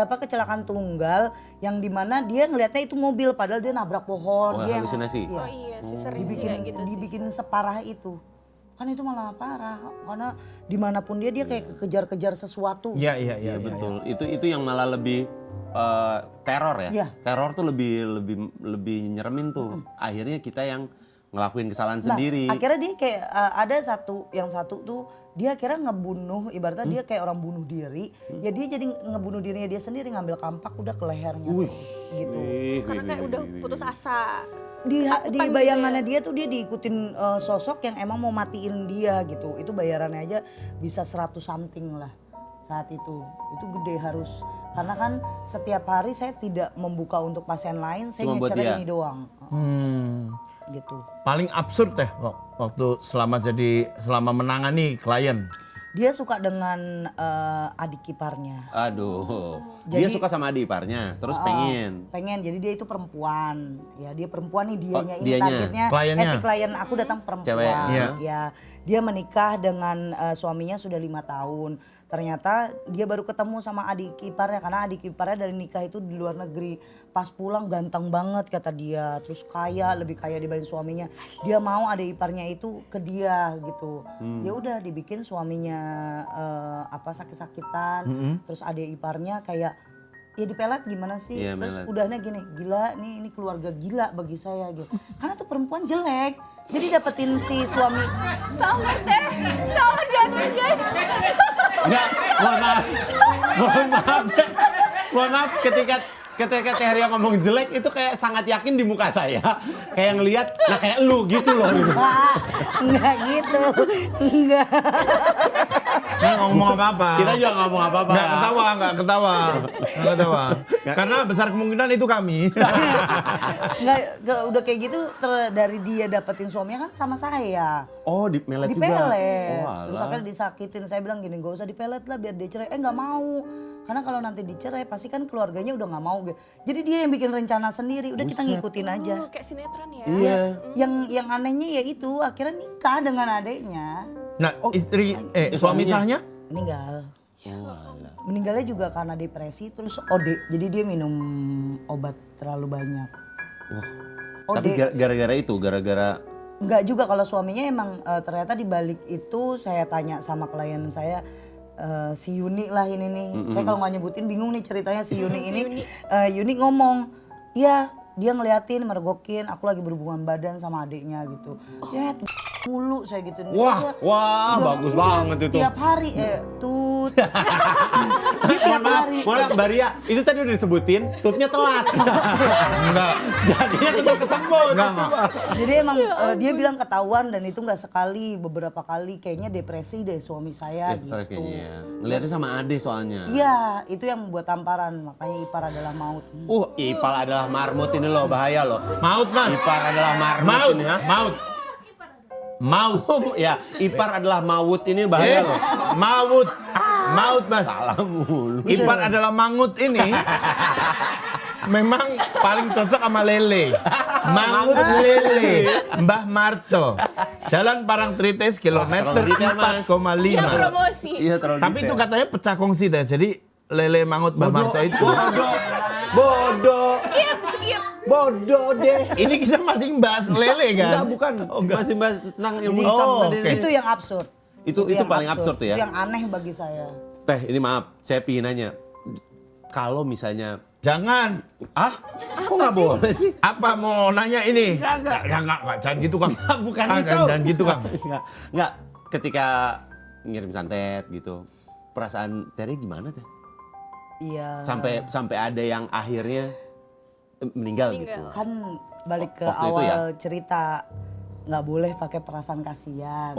kecelakaan tunggal yang dimana dia ngelihatnya itu mobil padahal dia nabrak pohon. Oh, dia yang- halusinasi. iya. Oh iya sih sering sih dibikin kayak gitu sih. dibikin separah itu. Kan itu malah parah karena dimanapun dia kayak kejar-kejar sesuatu. Iya. Iya betul. Itu yang malah lebih teror ya. Iya. Teror tuh lebih nyeremin tuh. Akhirnya kita yang ngelakuin kesalahan Nah, sendiri. akhirnya dia kayak ada yang satu tuh dia akhirnya ngebunuh, ibaratnya dia kayak orang bunuh diri. Ya dia jadi ngebunuh dirinya dia sendiri, ngambil kampak udah ke lehernya terus gitu. Karena kayak udah putus asa. Di Ketakutan bayangannya gitu dia tuh dia diikutin sosok yang emang mau matiin dia gitu. Itu bayarannya aja bisa 100 something lah saat itu. Itu gede harus. Karena kan setiap hari saya tidak membuka untuk pasien lain, saya Cuma buat nyecer dia. ini doang. Gitu. Paling absurd ya waktu selama menangani klien. Dia suka dengan adik iparnya. Aduh. Dia Jadi- suka sama adik iparnya, terus pengen. Pengen, jadi dia itu perempuan. Ya dia perempuan nih dianya ini dianya. targetnya. Kliennya. Si klien aku datang perempuan. Cewek. Iya. Ya dia menikah dengan suaminya sudah 5 tahun. Ternyata dia baru ketemu sama adik iparnya karena adik iparnya dari nikah itu di luar negeri. Pas pulang ganteng banget kata dia, terus kaya, lebih kaya dibanding suaminya. Dia mau adik iparnya itu ke dia gitu. Ya udah dibikin suaminya sakit-sakitan, terus adik iparnya kayak ya dipelet gimana sih? Iya, Terus melet. udahnya gini, gila nih ini keluarga gila bagi saya gitu. Karena tuh perempuan jelek. Jadi dapetin si suami. Sama deh. Sama Jasmine guys. Enggak, mohon maaf ketika Teh Ria ngomong jelek itu kayak sangat yakin di muka saya. Kayak ngelihat, nah kayak lu gitu loh. Enggak gitu. Enggak. Nggak ngomong apa-apa. Kita juga nggak ngomong apa-apa. Nggak ketawa. Karena besar kemungkinan itu kami. Enggak udah kayak gitu dari dia dapetin suaminya kan sama saya. Oh, dipelet juga. Dipelet. Oh, Terus alah. akhirnya disakitin. Saya bilang gini, gak usah dipelet lah biar dia cerai. Nggak mau. Karena kalau nanti dicerai pasti kan keluarganya udah nggak mau. Jadi dia yang bikin rencana sendiri. Udah kita ngikutin aja. Kayak sinetron ya. Iya. Yang anehnya ya itu akhirnya nikah dengan adeknya. Nah, suami sahnya? Meninggal. Meninggalnya juga karena depresi terus OD. Jadi dia minum obat terlalu banyak. Tapi gara-gara itu, gara-gara Enggak juga kalau suaminya emang ternyata di balik itu saya tanya sama klien saya si Yuni lah ini nih. Saya kalau nggak nyebutin bingung nih ceritanya si Yuni ini. Yuni ngomong, iya dia ngeliatin mergokin aku lagi berhubungan badan sama adiknya gitu. Ya mulu saya gitu. Wah, bagus banget itu. Tiap hari tut. Dia tiap hari. Mohon maaf, Mbak Ria, itu tadi udah disebutin, tutnya telat. Enggak. Jadinya tetap kesebut. Enggak. Jadi emang dia bilang ketahuan dan itu nggak sekali, beberapa kali kayaknya depresi deh suami saya Ya, stres gitu. kayaknya ya. Ngeliatnya sama Ade soalnya. Iya, itu yang membuat tamparan, makanya ipar adalah maut. Ipal adalah marmut ini loh, bahaya loh. Maut, Mas. Ipar adalah marmut Maut. ini ya. Maut. Ya, ipar adalah maut ini bahaya loh. Maut. Maut, Mas. Salah mulu. Ipar adalah mangut ini memang paling cocok sama lele. Mangut lele. Mbah Marto. Jalan Parangtritis kilometer terlalu detail, Mas. 4,5. Dia promosi. Iya, terlalu Tapi itu detail. katanya pecah kongsi deh. Jadi lele mangut Mbah Marto itu. Bodoh. Bodoh deh. Ini kita masih bahas lele kan? Enggak, bukan. Oh, enggak. Masih bahas tentang ilmu Jadi, hitam Oh, tadi. oke. Itu yang absurd. Itu yang paling absurd ya? Itu yang aneh bagi saya. Teh, ini maaf, saya pingin nanya. Kalau misalnya Jangan. Ah, kok nggak boleh sih? Apa mau nanya ini? Enggak. Enggak. Jangan gitu, Kang. Bukan Ah, itu. Jangan gitu, Kang. Enggak. Ketika ngirim santet gitu, perasaan Terry gimana teh? Iya. Sampai ada yang akhirnya meninggal gitu. Kan balik ke Waktu itu awal cerita, nggak boleh pakai perasaan kasihan.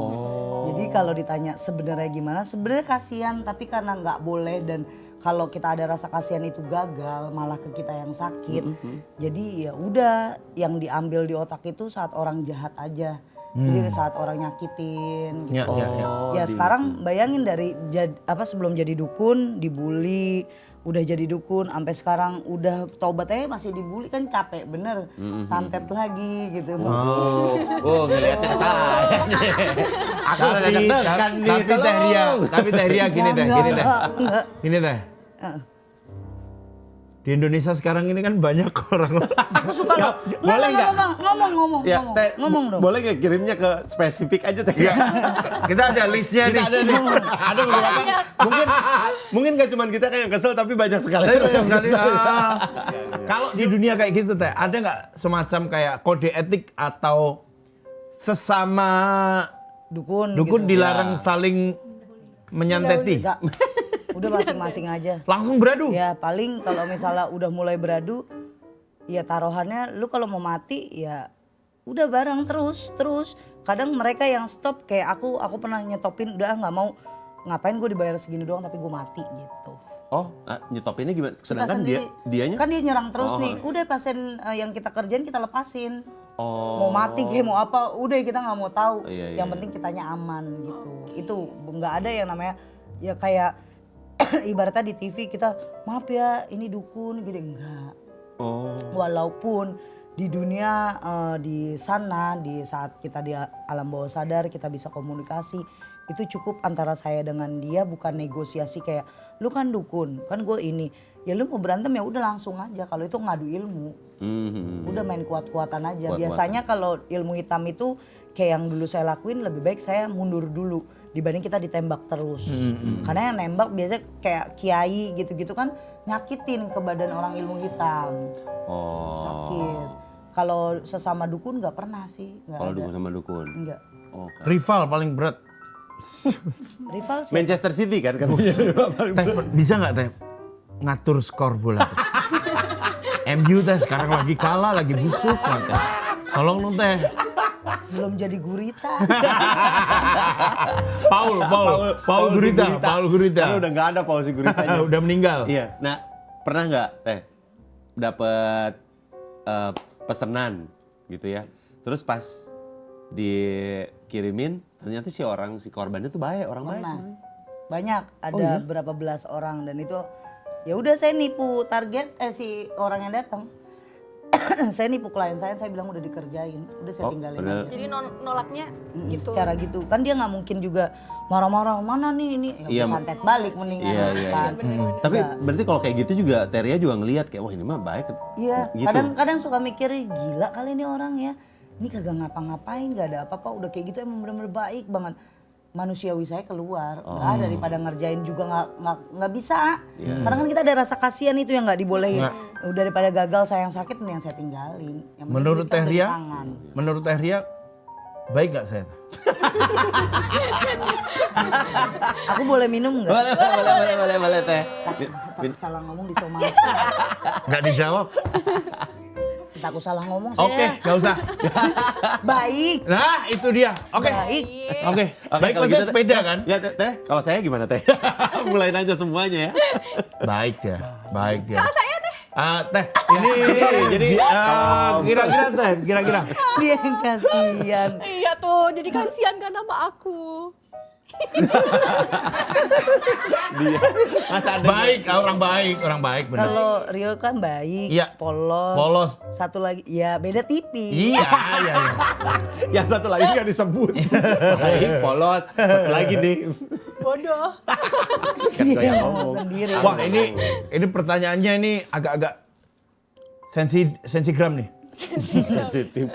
Jadi kalau ditanya sebenarnya gimana, sebenarnya kasihan tapi karena nggak boleh, dan kalau kita ada rasa kasihan itu gagal malah ke kita yang sakit. Jadi ya udah, yang diambil di otak itu saat orang jahat aja. Jadi saat orang nyakitin gitu. Ya sekarang bayangin dari sebelum jadi dukun dibully, udah jadi dukun sampai sekarang udah taubat aja masih dibully, kan capek bener. Santet lagi gitu. Oh, ngeliatnya saya nih. Aku udah deg-degan nih. Tapi Teh Ria gini teh. Enggak. Gini teh. Di Indonesia sekarang ini kan banyak orang. Aku suka Ya, loh. boleh nggak? Ngomong. Ya, Teh, Ngomong dong. boleh nggak kirimnya ke spesifik aja Teh? Kita ada listnya nih. Kita ada nih. Ada beberapa. Mungkin gak cuma kita kayak yang kesel, tapi banyak sekali. Tapi banyak sekali. Kalau di dunia kayak gitu teh, ada nggak semacam kayak kode etik atau sesama Dukun gitu. dilarang saling menyanteti? Enggak. Udah masing-masing aja. Langsung beradu. Ya paling kalau misalnya udah mulai beradu, ya taruhannya lu kalau mau mati ya udah bareng terus. Kadang mereka yang stop, kayak aku pernah nyetopin, udah nggak mau, ngapain gue dibayar segini doang tapi gue mati gitu. Oh, nyetopinnya gimana? Kita Sedangkan sendiri, dianya? kan dia nyerang terus Oh. nih. Udah pasien yang kita kerjain kita lepasin. Oh. Mau mati kayak mau apa, udah kita nggak mau tahu. Iya, Yang iya. penting kitanya aman gitu. Itu nggak ada yang namanya ya kayak ibaratnya di TV kita maaf ya ini dukun gitu, enggak. Oh. Walaupun di dunia di sana, di saat kita di alam bawah sadar kita bisa komunikasi, itu cukup antara saya dengan dia, bukan negosiasi kayak lu kan dukun kan gue ini, ya lu mau berantem ya udah langsung aja. Kalau itu ngadu ilmu udah main kuat-kuatan aja. Kuat-kuatan. Biasanya kalau ilmu hitam itu kayak yang dulu saya lakuin, lebih baik saya mundur dulu dibanding kita ditembak terus. Karena yang nembak biasanya kayak kiai gitu-gitu kan nyakitin ke badan orang ilmu hitam. Oh. Sakit. Kalau sesama dukun nggak pernah sih, nggak Kalau ada. dukun sama dukun. Enggak. Oke. Rival paling berat. Rival sih. Manchester City kan kamu. Teh, bisa nggak teh ngatur skor bola? Teh? MU teh sekarang lagi kalah, lagi busuk teh. Tolong dong teh. Belum jadi gurita. Paul Gurita. Karena udah nggak ada Paul si Guritanya. Udah meninggal. Iya. Nah, pernah nggak Teh dapat pesanan gitu ya? Terus pas dikirimin ternyata si korbannya tuh baik, orang baik Pernah. sebenarnya. Banyak, ada iya? berapa belas orang, dan itu ya udah saya nipu target si orang yang datang. Saya nipu klien saya bilang udah dikerjain, udah saya tinggalin padahal- aja. Jadi nolaknya gitu. Secara gitu kan dia nggak mungkin juga marah-marah, mana nih ini, Iya, ya udah santet balik mendingan. Iya, iya, kan. Tapi berarti kalau kayak gitu juga Teria juga ngelihat kayak wah ini mah baik. Iya, Gitu. kadang suka mikir gila kali ini orang ya. Ini kagak ngapa-ngapain, gak ada apa-apa, udah kayak gitu emang bener-bener baik banget. Manusiawi saya keluar, daripada ngerjain juga nggak bisa. Karena kan kita ada rasa kasihan itu yang nggak dibolehin. Daripada gagal saya yang sakit, mending saya tinggalin. Yang penting Menurut duit kan Teh dari Ria, tangan. menurut Teh Ria baik nggak saya? Aku boleh minum nggak? Boleh Teh. Takut salah ngomong disomasi. Nggak dijawab. Takut salah ngomong Oke, saya. nggak usah. Baik. Nah, itu dia. Oke. Baik. Oke. Baik, kalau maksudnya gitu, Teh. sepeda kan? Ya Teh, kalau saya gimana Teh? Mulai nanya semuanya ya. Baik ya. Baik ya. Kalau saya deh. Teh, ini Jadi, kira-kira Teh, kira-kira. Dia yang kasihan. Iya tuh, jadi kasihan kan sama aku. Dia masa ada Orang baik benar. Kalau Rio kan baik, Iya. polos. Satu lagi, ya beda tipis. Iya. yang satu lagi nggak disebut. Baik, polos. Satu lagi nih. Bodoh. Kan gua yang Iya, ngomong. sendiri. Wah, ini pertanyaannya ini agak-agak sensigram nih. Sensitif.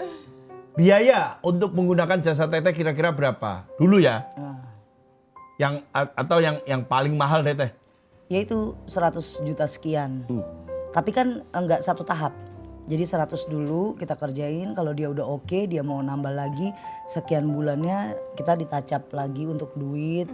Biaya untuk menggunakan jasa Teteh kira-kira berapa? Dulu ya. Yang atau yang paling mahal deh Teh. Ya itu 100 juta sekian. Tapi kan enggak satu tahap. Jadi 100 dulu kita kerjain, kalau dia udah oke, dia mau nambah lagi sekian bulannya kita ditacap lagi untuk duit,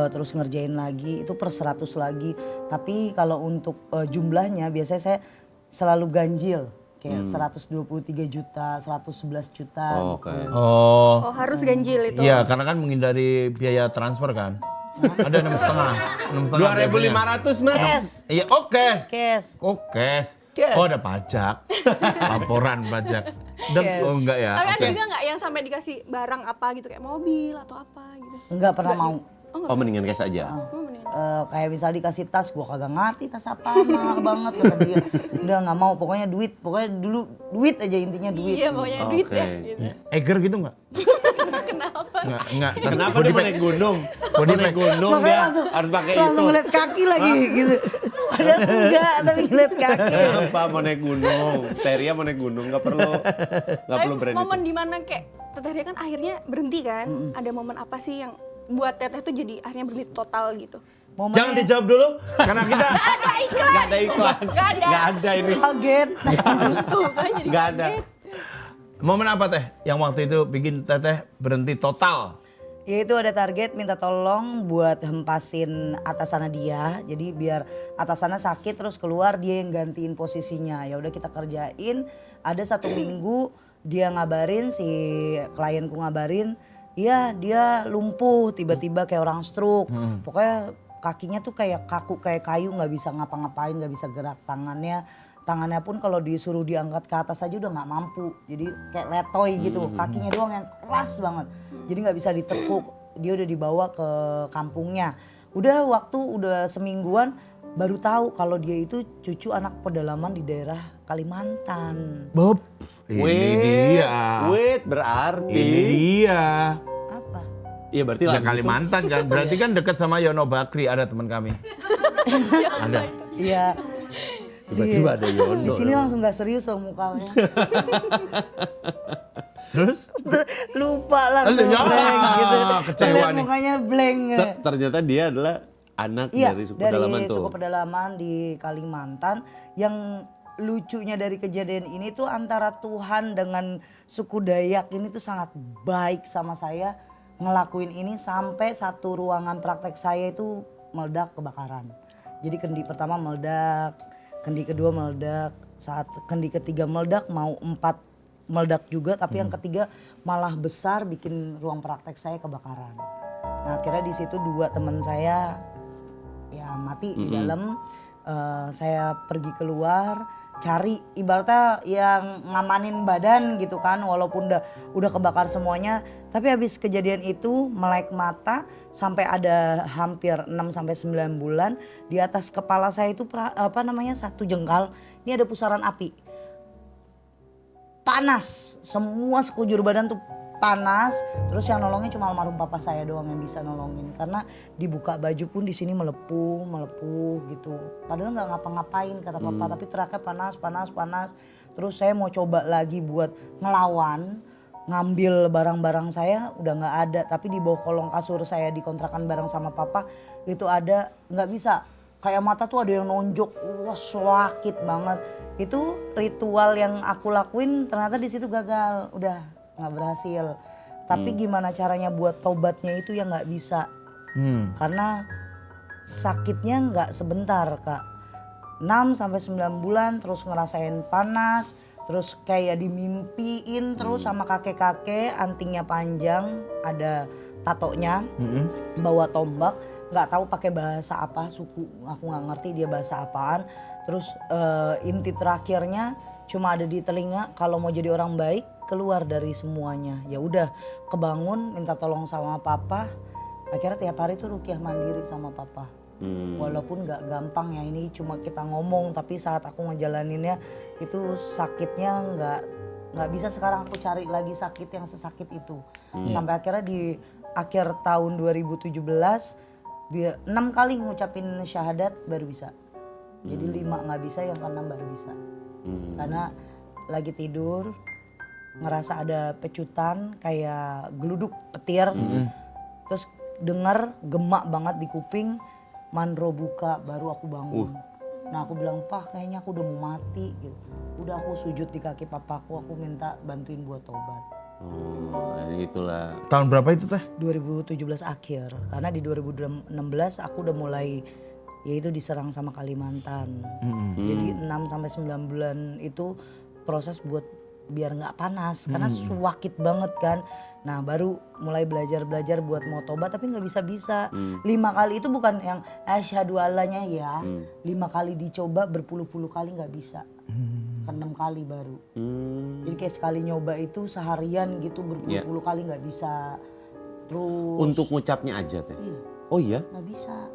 terus ngerjain lagi itu per 100 lagi. Tapi kalau untuk jumlahnya biasanya saya selalu ganjil kayak 123 juta, 111 juta Oke. gitu. Oh, Oh, harus ganjil itu. iya karena kan menghindari biaya transfer kan. Ada 6,5. 2.500 Mas. Cash, Iya, oke. cash. Cash. Cash. Oh, ada pajak. Laporan pajak. Dan oh enggak ya. Tapi ada Oke. juga nggak yang sampai dikasih barang apa gitu kayak mobil atau apa gitu? Enggak pernah mau. Oh mendingan cash aja. Kayak misalnya dikasih tas, gua kagak ngerti tas apa, mahal banget kata dia. Udah nggak mau, pokoknya duit, pokoknya dulu duit aja intinya duit. Iya, pokoknya duit ya. Oke. Gitu. Eger gitu enggak? Kenapa? Enggak. Kenapa dia mau naik gunung? Body Mau naik bag. gunung Makanya dia langsung, harus pakai langsung itu. ngeliat kaki lagi gitu. Padahal enggak, tapi ngeliat kaki. Kenapa mau naik gunung? Teria mau naik gunung nggak perlu Tapi brand momen itu. dimana kayak Teteh kan akhirnya berhenti kan? Ada momen apa sih yang buat Teteh tuh jadi akhirnya berhenti total gitu? Momennya Jangan dijawab dulu karena kita Ada iklan. Gak ada iklan. Gak ada. Gak ada ini. kaget. Tuh kan jadi Gak ada. kaget. momen apa teh yang waktu itu bikin Teteh berhenti total? Ya itu ada target minta tolong buat hempasin atasannya dia. Jadi biar atasannya sakit terus keluar dia yang gantiin posisinya. Ya udah kita kerjain. Ada 1 minggu dia ngabarin, si klienku ngabarin, iya dia lumpuh tiba-tiba kayak orang stroke. Pokoknya kakinya tuh kayak kaku kayak kayu, nggak bisa ngapa-ngapain, nggak bisa gerak tangannya pun kalau disuruh diangkat ke atas aja udah nggak mampu. Jadi kayak letoy gitu, kakinya doang yang keras banget. Jadi nggak bisa ditekuk. Dia udah dibawa ke kampungnya. Udah waktu udah semingguan baru tahu kalau dia itu cucu anak pedalaman di daerah Kalimantan. Bob. Ini dia. Wait, Ini berarti. dia. Apa? Iya berarti Ya langsung Kalimantan kan berarti kan dekat sama Yono Bakri, ada teman kami. Ada. Iya. Tiba-tiba ada Yono. Di sini langsung nggak serius loh mukanya. Terus? Lupa langsung Ya, blank gitu. kecewa Lihat nih. mukanya blank. Ternyata dia adalah anak Iya, dari suku dari pedalaman tuh. suku pedalaman di Kalimantan. Yang lucunya dari kejadian ini tuh antara Tuhan dengan suku Dayak ini tuh sangat baik sama saya. Ngelakuin ini sampai satu ruangan praktek saya itu meledak kebakaran. Jadi kendi pertama meledak, kendi kedua meledak, saat kendi ketiga meledak mau 4 meledak juga, tapi yang ketiga malah besar bikin ruang praktek saya kebakaran. Nah akhirnya di situ 2 teman saya ya mati di dalam. Saya pergi keluar cari ibaratnya yang ngamanin badan gitu kan, walaupun udah kebakar semuanya. Tapi habis kejadian itu melek mata sampai ada hampir 6 sampai 9 bulan di atas kepala saya itu 1 jengkal ini ada pusaran api. Panas, semua sekujur badan tuh panas. Terus yang nolongin cuma almarhum papa saya doang yang bisa nolongin, karena dibuka baju pun di sini melepuh gitu. Padahal nggak ngapa-ngapain kata papa, tapi teriaknya panas. Terus saya mau coba lagi buat ngelawan, ngambil barang-barang saya udah nggak ada, tapi di bawah kolong kasur saya dikontrakan bareng sama papa itu ada, nggak bisa. Kayak mata tuh ada yang nonjok, wah sakit banget. Itu ritual yang aku lakuin ternyata di situ gagal, udah nggak berhasil. Tapi gimana caranya buat tobatnya itu yang nggak bisa, karena sakitnya nggak sebentar Kak. 6 sampai 9 bulan terus ngerasain panas, terus kayak dimimpiin terus sama kakek-kakek, antingnya panjang, ada tatonya, bawa tombak, nggak tahu pakai bahasa apa suku, aku nggak ngerti dia bahasa apaan. Terus inti terakhirnya cuma ada di telinga, kalau mau jadi orang baik keluar dari semuanya. Ya udah kebangun minta tolong sama papa. Akhirnya tiap hari tuh ruqyah mandiri sama papa. Walaupun nggak gampang ya, ini cuma kita ngomong, tapi saat aku ngejalaninnya itu sakitnya nggak bisa sekarang aku cari lagi sakit yang sesakit itu. Sampai akhirnya di akhir tahun 2017 6 kali ngucapin syahadat baru bisa. Jadi 5 nggak bisa, yang ke-6 baru bisa. Karena lagi tidur ngerasa ada pecutan kayak geluduk petir. Terus dengar gemak banget di kuping, mandro buka, baru aku bangun. Nah aku bilang, "Pak, kayaknya aku udah mau mati gitu." Udah aku sujud di kaki papaku, aku minta bantuin buat tobat. Itulah. Tahun berapa itu teh? 2017 akhir, karena di 2016 aku udah mulai yaitu diserang sama Kalimantan. Jadi 6 sampai 9 bulan itu proses buat biar nggak panas karena suwakit banget kan. Nah baru mulai belajar buat mau tobat tapi nggak bisa. 5 kali itu bukan yang asyhadu allanya ya. 5 kali dicoba berpuluh-puluh kali nggak bisa. Kan 6 kali baru. Jadi kayak sekali nyoba itu seharian gitu berpuluh-puluh kali nggak bisa. Terus Untuk ngucapnya aja teh. Iya. Oh iya? nggak bisa.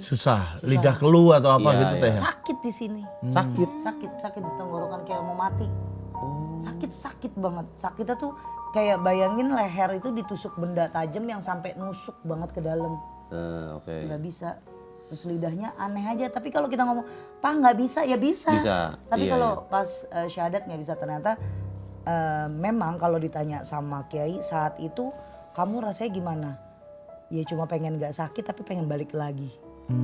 Susah, lidah keluh atau apa Iya, gitu teh. Sakit di sini. Sakit. Sakit di tenggorokan kayak mau mati. Sakit banget. Sakitnya tuh kayak bayangin leher itu ditusuk benda tajam yang sampai nusuk banget ke dalam. Oke. Nggak bisa. Terus lidahnya aneh aja. Tapi kalau kita ngomong, "Pak nggak bisa," ya bisa. Bisa, Tapi iya, kalau pas syahadat nggak bisa. Ternyata memang kalau ditanya sama Kiai saat itu, "Kamu rasanya gimana?" Ya cuma pengen nggak sakit tapi pengen balik lagi.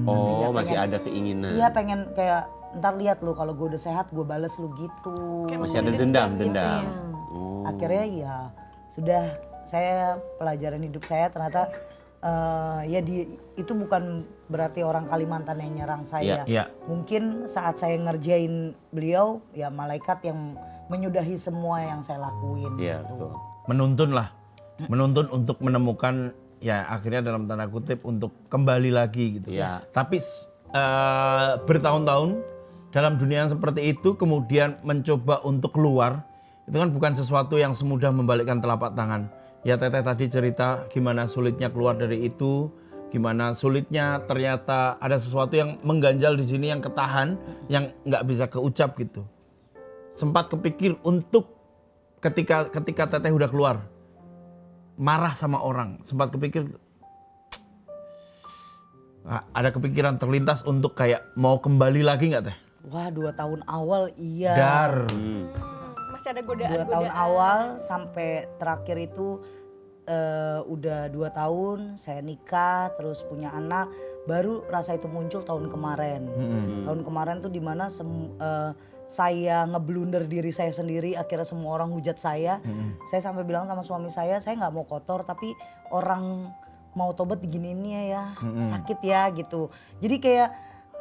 Oh, Iya, masih pengen- ada keinginan. Iya pengen kayak ntar lihat lu kalau gue udah sehat gue bales lu gitu. Kayak Masih ada dendam. Akhirnya ya sudah saya pelajaran hidup saya ternyata ya itu bukan berarti orang Kalimantan yang nyerang saya. Iya. Mungkin saat saya ngerjain beliau ya malaikat yang menyudahi semua yang saya lakuin. Iya, gitu. betul. Menuntun untuk menemukan ya akhirnya dalam tanda kutip untuk kembali lagi gitu. Iya. Tapi bertahun-tahun dalam dunia yang seperti itu kemudian mencoba untuk keluar itu kan bukan sesuatu yang semudah membalikkan telapak tangan. Ya Teteh tadi cerita gimana sulitnya keluar dari itu, gimana sulitnya ternyata ada sesuatu yang mengganjal di sini yang ketahan, yang nggak bisa keucap gitu. Sempat kepikir untuk ketika Teteh udah keluar marah sama orang, sempat kepikir ada kepikiran terlintas untuk kayak mau kembali lagi nggak Teh? Wah 2 tahun awal iya. Masih ada godaan. 2 tahun awal sampai terakhir itu udah 2 tahun saya nikah terus punya anak baru rasa itu muncul tahun kemarin. Tahun kemarin tuh dimana saya ngeblunder diri saya sendiri akhirnya semua orang hujat saya. Saya sampai bilang sama suami saya nggak mau kotor tapi orang mau tobat diginiin ya sakit ya gitu. Jadi kayak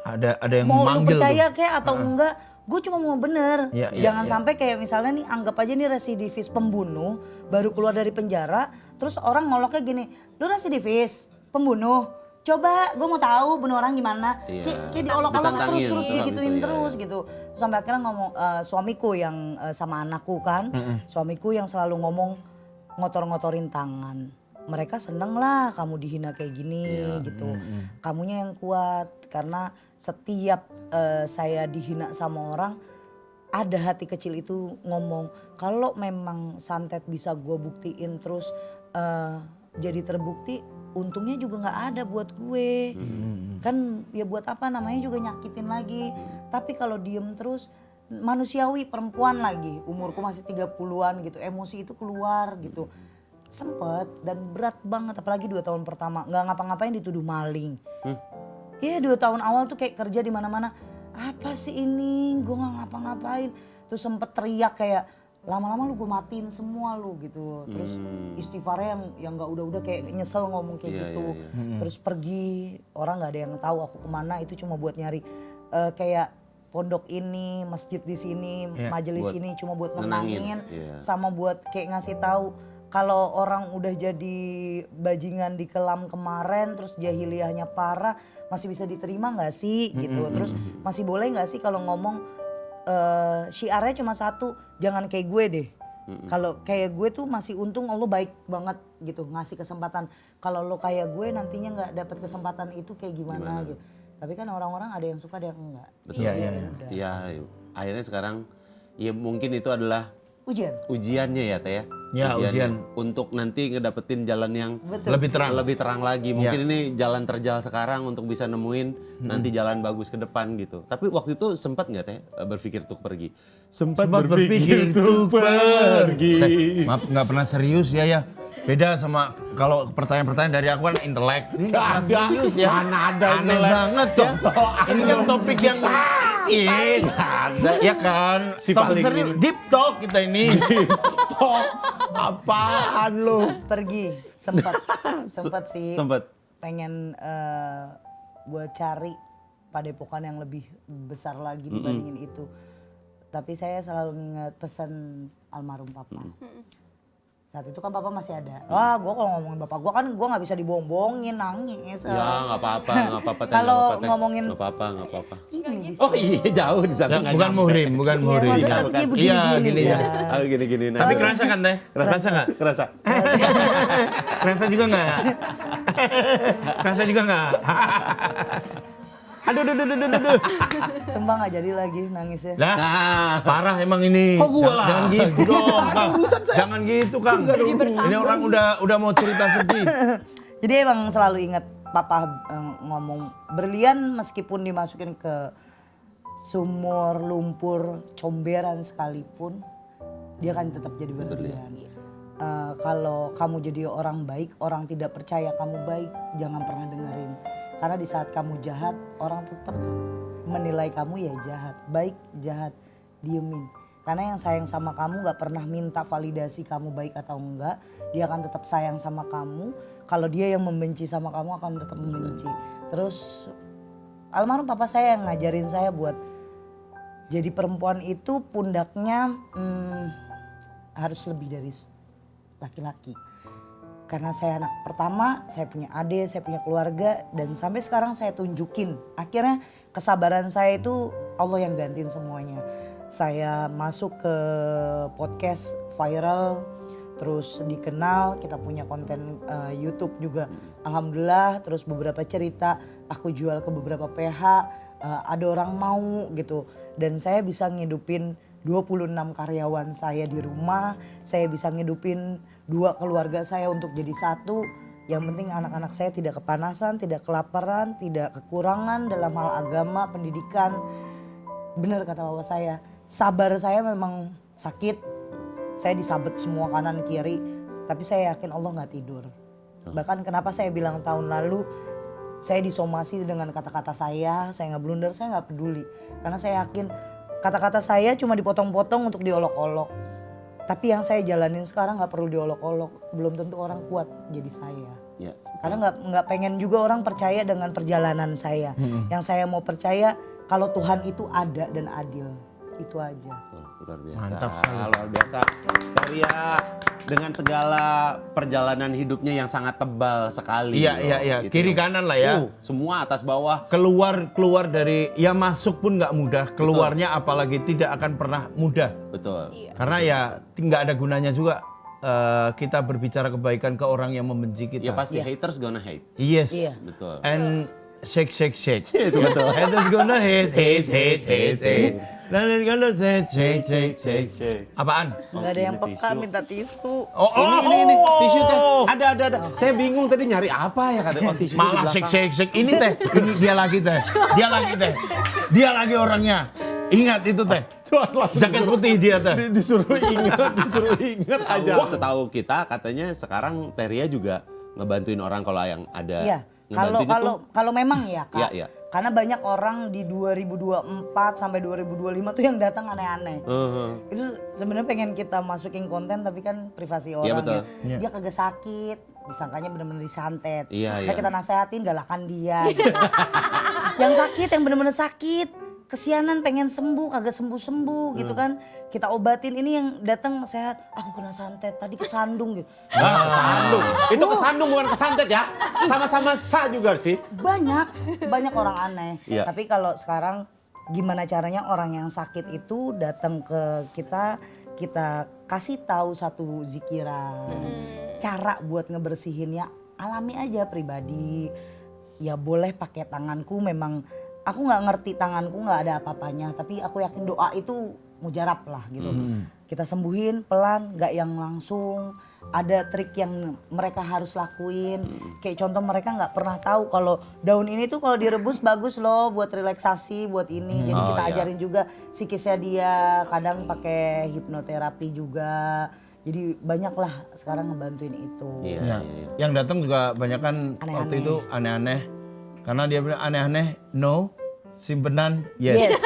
Ada yang mau lu manggil percaya tuh. kayak atau enggak gue cuma mau bener. Iya, iya, Jangan iya. sampai kayak misalnya nih anggap aja nih residivis pembunuh baru keluar dari penjara terus orang ngoloknya gini, lu residivis pembunuh coba gue mau tahu bunuh orang gimana. Iya. Kayak diolok-olok Ditantangin terus soal digituin itu, iya, terus gitu. Terus sampai akhirnya ngomong suamiku yang sama anakku kan, suamiku yang selalu ngomong ngotor-ngotorin tangan. Mereka seneng lah kamu dihina kayak gini gitu. Kamunya yang kuat karena setiap saya dihina sama orang ada hati kecil itu ngomong kalau memang santet bisa gue buktiin terus jadi terbukti untungnya juga nggak ada buat gue. Kan ya buat apa namanya juga nyakitin lagi. Tapi kalau diem terus manusiawi perempuan lagi umurku masih 30-an gitu emosi itu keluar gitu. Sempet dan berat banget apalagi 2 tahun pertama nggak ngapa-ngapain dituduh maling. Iya 2 tahun awal tuh kayak kerja di mana-mana apa sih ini gue nggak ngapa-ngapain terus sempet teriak kayak lama-lama lu gue matiin semua lu gitu terus istighfarnya yang nggak udah kayak nyesel ngomong kayak gitu terus pergi orang nggak ada yang tahu aku kemana itu cuma buat nyari kayak pondok ini masjid di sini majelis buat ini cuma buat nenangin, nenangin sama buat kayak ngasih tahu kalau orang udah jadi bajingan di kelam kemarin terus jahiliyahnya parah masih bisa diterima nggak sih gitu terus masih boleh nggak sih kalau ngomong syiarnya cuma satu jangan kayak gue deh kalau kayak gue tuh masih untung Allah baik banget gitu ngasih kesempatan kalau lo kayak gue nantinya nggak dapat kesempatan itu kayak gimana gitu tapi kan orang-orang ada yang suka ada yang enggak. Betul. Iya. Akhirnya sekarang ya mungkin itu adalah ujiannya ya Teh ya. Ya, ujian. Untuk nanti ngedapetin jalan yang Lebih terang. lebih terang lagi. Mungkin ini jalan terjal sekarang untuk bisa nemuin nanti jalan bagus ke depan gitu. Tapi waktu itu sempat nggak Teh berpikir untuk pergi? Sempat berpikir untuk pergi. Maaf nggak pernah serius ya. Beda sama kalau pertanyaan-pertanyaan dari aku kan intelek. Ini Nggak nggak ada. serius ya. Mana ada Aneh intelek. banget ya. Sok-sokan Ini kan topik yang ada. ya kan. Si Topik paling serius. ini. Deep talk kita ini. Tok, apaan lu? Pergi sempat sih Sempet. pengen gue cari padepokan yang lebih besar lagi dibandingin itu. Tapi saya selalu nginget pesan almarhum papa. Saat itu kan papa masih ada. Wah, gue kalau ngomongin bapak gue kan gue nggak bisa dibohong-bohongin, nangis. Ya nggak apa-apa, Teh, Kalau nggak apa-apa, Teh. ngomongin nggak apa-apa. ini di Oh iya jauh di sana. Ya, nggak bukan nyampe. muhrim, bukan Iya, muhrim. maksudnya Iya, dia bukan. begini-gini Iya, gini ya. ya. Oh gini-gini. nah. Tapi kerasa kan Teh? Kerasa nggak? Kerasa. Kerasa juga nggak? Kerasa juga nggak? Aduh. Sumpah nggak jadi lagi nangisnya. Lah, Nah, parah emang ini. Kok gua lah? Jangan gitu dong, Nggak ada Kang. urusan saya. Jangan gitu, Kang. Ini orang udah mau cerita sedih. Jadi emang selalu ingat papa ngomong berlian meskipun dimasukin ke sumur, lumpur, comberan sekalipun dia kan tetap jadi berlian. Kalau kamu jadi orang baik, orang tidak percaya kamu baik, jangan pernah dengerin. Karena di saat kamu jahat, orang tetap menilai kamu ya jahat. Baik, jahat, diemin. Karena yang sayang sama kamu gak pernah minta validasi kamu baik atau enggak. Dia akan tetap sayang sama kamu. Kalau dia yang membenci sama kamu akan tetap membenci. Terus almarhum papa saya yang ngajarin saya buat jadi perempuan itu pundaknya harus lebih dari laki-laki. Karena saya anak pertama, saya punya adik, saya punya keluarga, dan sampai sekarang saya tunjukin. Akhirnya kesabaran saya itu Allah yang gantiin semuanya. Saya masuk ke podcast viral, terus dikenal, kita punya konten YouTube juga. Alhamdulillah, terus beberapa cerita aku jual ke beberapa PH, ada orang mau gitu. Dan saya bisa ngidupin 26 karyawan saya di rumah, saya bisa ngidupin 2 keluarga saya untuk jadi satu. Yang penting anak-anak saya tidak kepanasan, tidak kelaparan, tidak kekurangan dalam hal agama, pendidikan. Benar kata bapak saya, sabar saya memang sakit. Saya disabet semua kanan kiri, tapi saya yakin Allah gak tidur. Bahkan kenapa saya bilang tahun lalu saya disomasi dengan kata-kata saya gak blunder, saya gak peduli. Karena saya yakin kata-kata saya cuma dipotong-potong untuk diolok-olok. Tapi yang saya jalanin sekarang gak perlu diolok-olok. Belum tentu orang kuat jadi saya. Ya. Karena nggak pengen juga orang percaya dengan perjalanan saya. Yang saya mau percaya kalau Tuhan itu ada dan adil. Itu aja. Luar biasa. Mantap sekali. Luar biasa. Karya dengan segala perjalanan hidupnya yang sangat tebal sekali. Iya, loh. iya. Gitu Kiri ya. kanan lah ya. Semua atas bawah. Keluar dari, ya masuk pun nggak mudah. Keluarnya apalagi tidak akan pernah mudah. Betul. Karena ya nggak ada gunanya juga kita berbicara kebaikan ke orang yang membenci kita. Ya pasti haters gonna hate. Yes. Iya. Betul. And shake. Itu betul. Haters gonna hate. Then gonna shake. Apaan? Nggak ada yang peka minta tisu. Oh, Ini tisu teh. Ada. Saya bingung tadi nyari apa ya kata tisu di Malah belakang. shake. Ini teh, ini dia lagi teh. Dia lagi orangnya. Ingat itu teh. Jaket putih dia teh. Disuruh ingat aja. Setahu kita katanya sekarang Teria juga ngebantuin orang kalau yang ada. Iya. ngebantuin itu. Kalau memang ya Kak. Iya. Karena banyak orang di 2024 sampai 2025 tuh yang datang aneh-aneh. Itu sebenarnya pengen kita masukin konten tapi kan privasi orang betul. ya. Dia kagak sakit, disangkanya bener-bener disantet. Iya, Nah, iya. kita nasehatin galakan dia gitu. Yang sakit, yang bener-bener sakit. Kesianan pengen sembuh, kagak sembuh-sembuh gitu kan. Kita obatin, ini yang datang sehat, aku kena santet, tadi kesandung gitu. Kesandung. Itu kesandung bukan kesantet ya. Sama-sama sa juga sih. Banyak orang aneh. Iya. Tapi kalau sekarang gimana caranya orang yang sakit itu datang ke kita kasih tahu satu zikiran. Cara buat ngebersihinnya alami aja pribadi. Ya boleh pakai tanganku, memang aku nggak ngerti tanganku nggak ada apa-apanya, tapi aku yakin doa itu mujarab lah gitu. Kita sembuhin pelan, nggak yang langsung. ada trik yang mereka harus lakuin. Kayak contoh mereka nggak pernah tahu kalau daun ini tuh kalau direbus bagus loh buat relaksasi, buat ini. Jadi kita ajarin juga psikisnya dia, kadang pakai hipnoterapi juga. Jadi banyak lah sekarang ngebantuin itu. Ya. Yang datang juga banyak kan Aneh-aneh. waktu itu aneh-aneh. Karena dia bilang aneh-aneh, no. Simpenan, yes. Yes,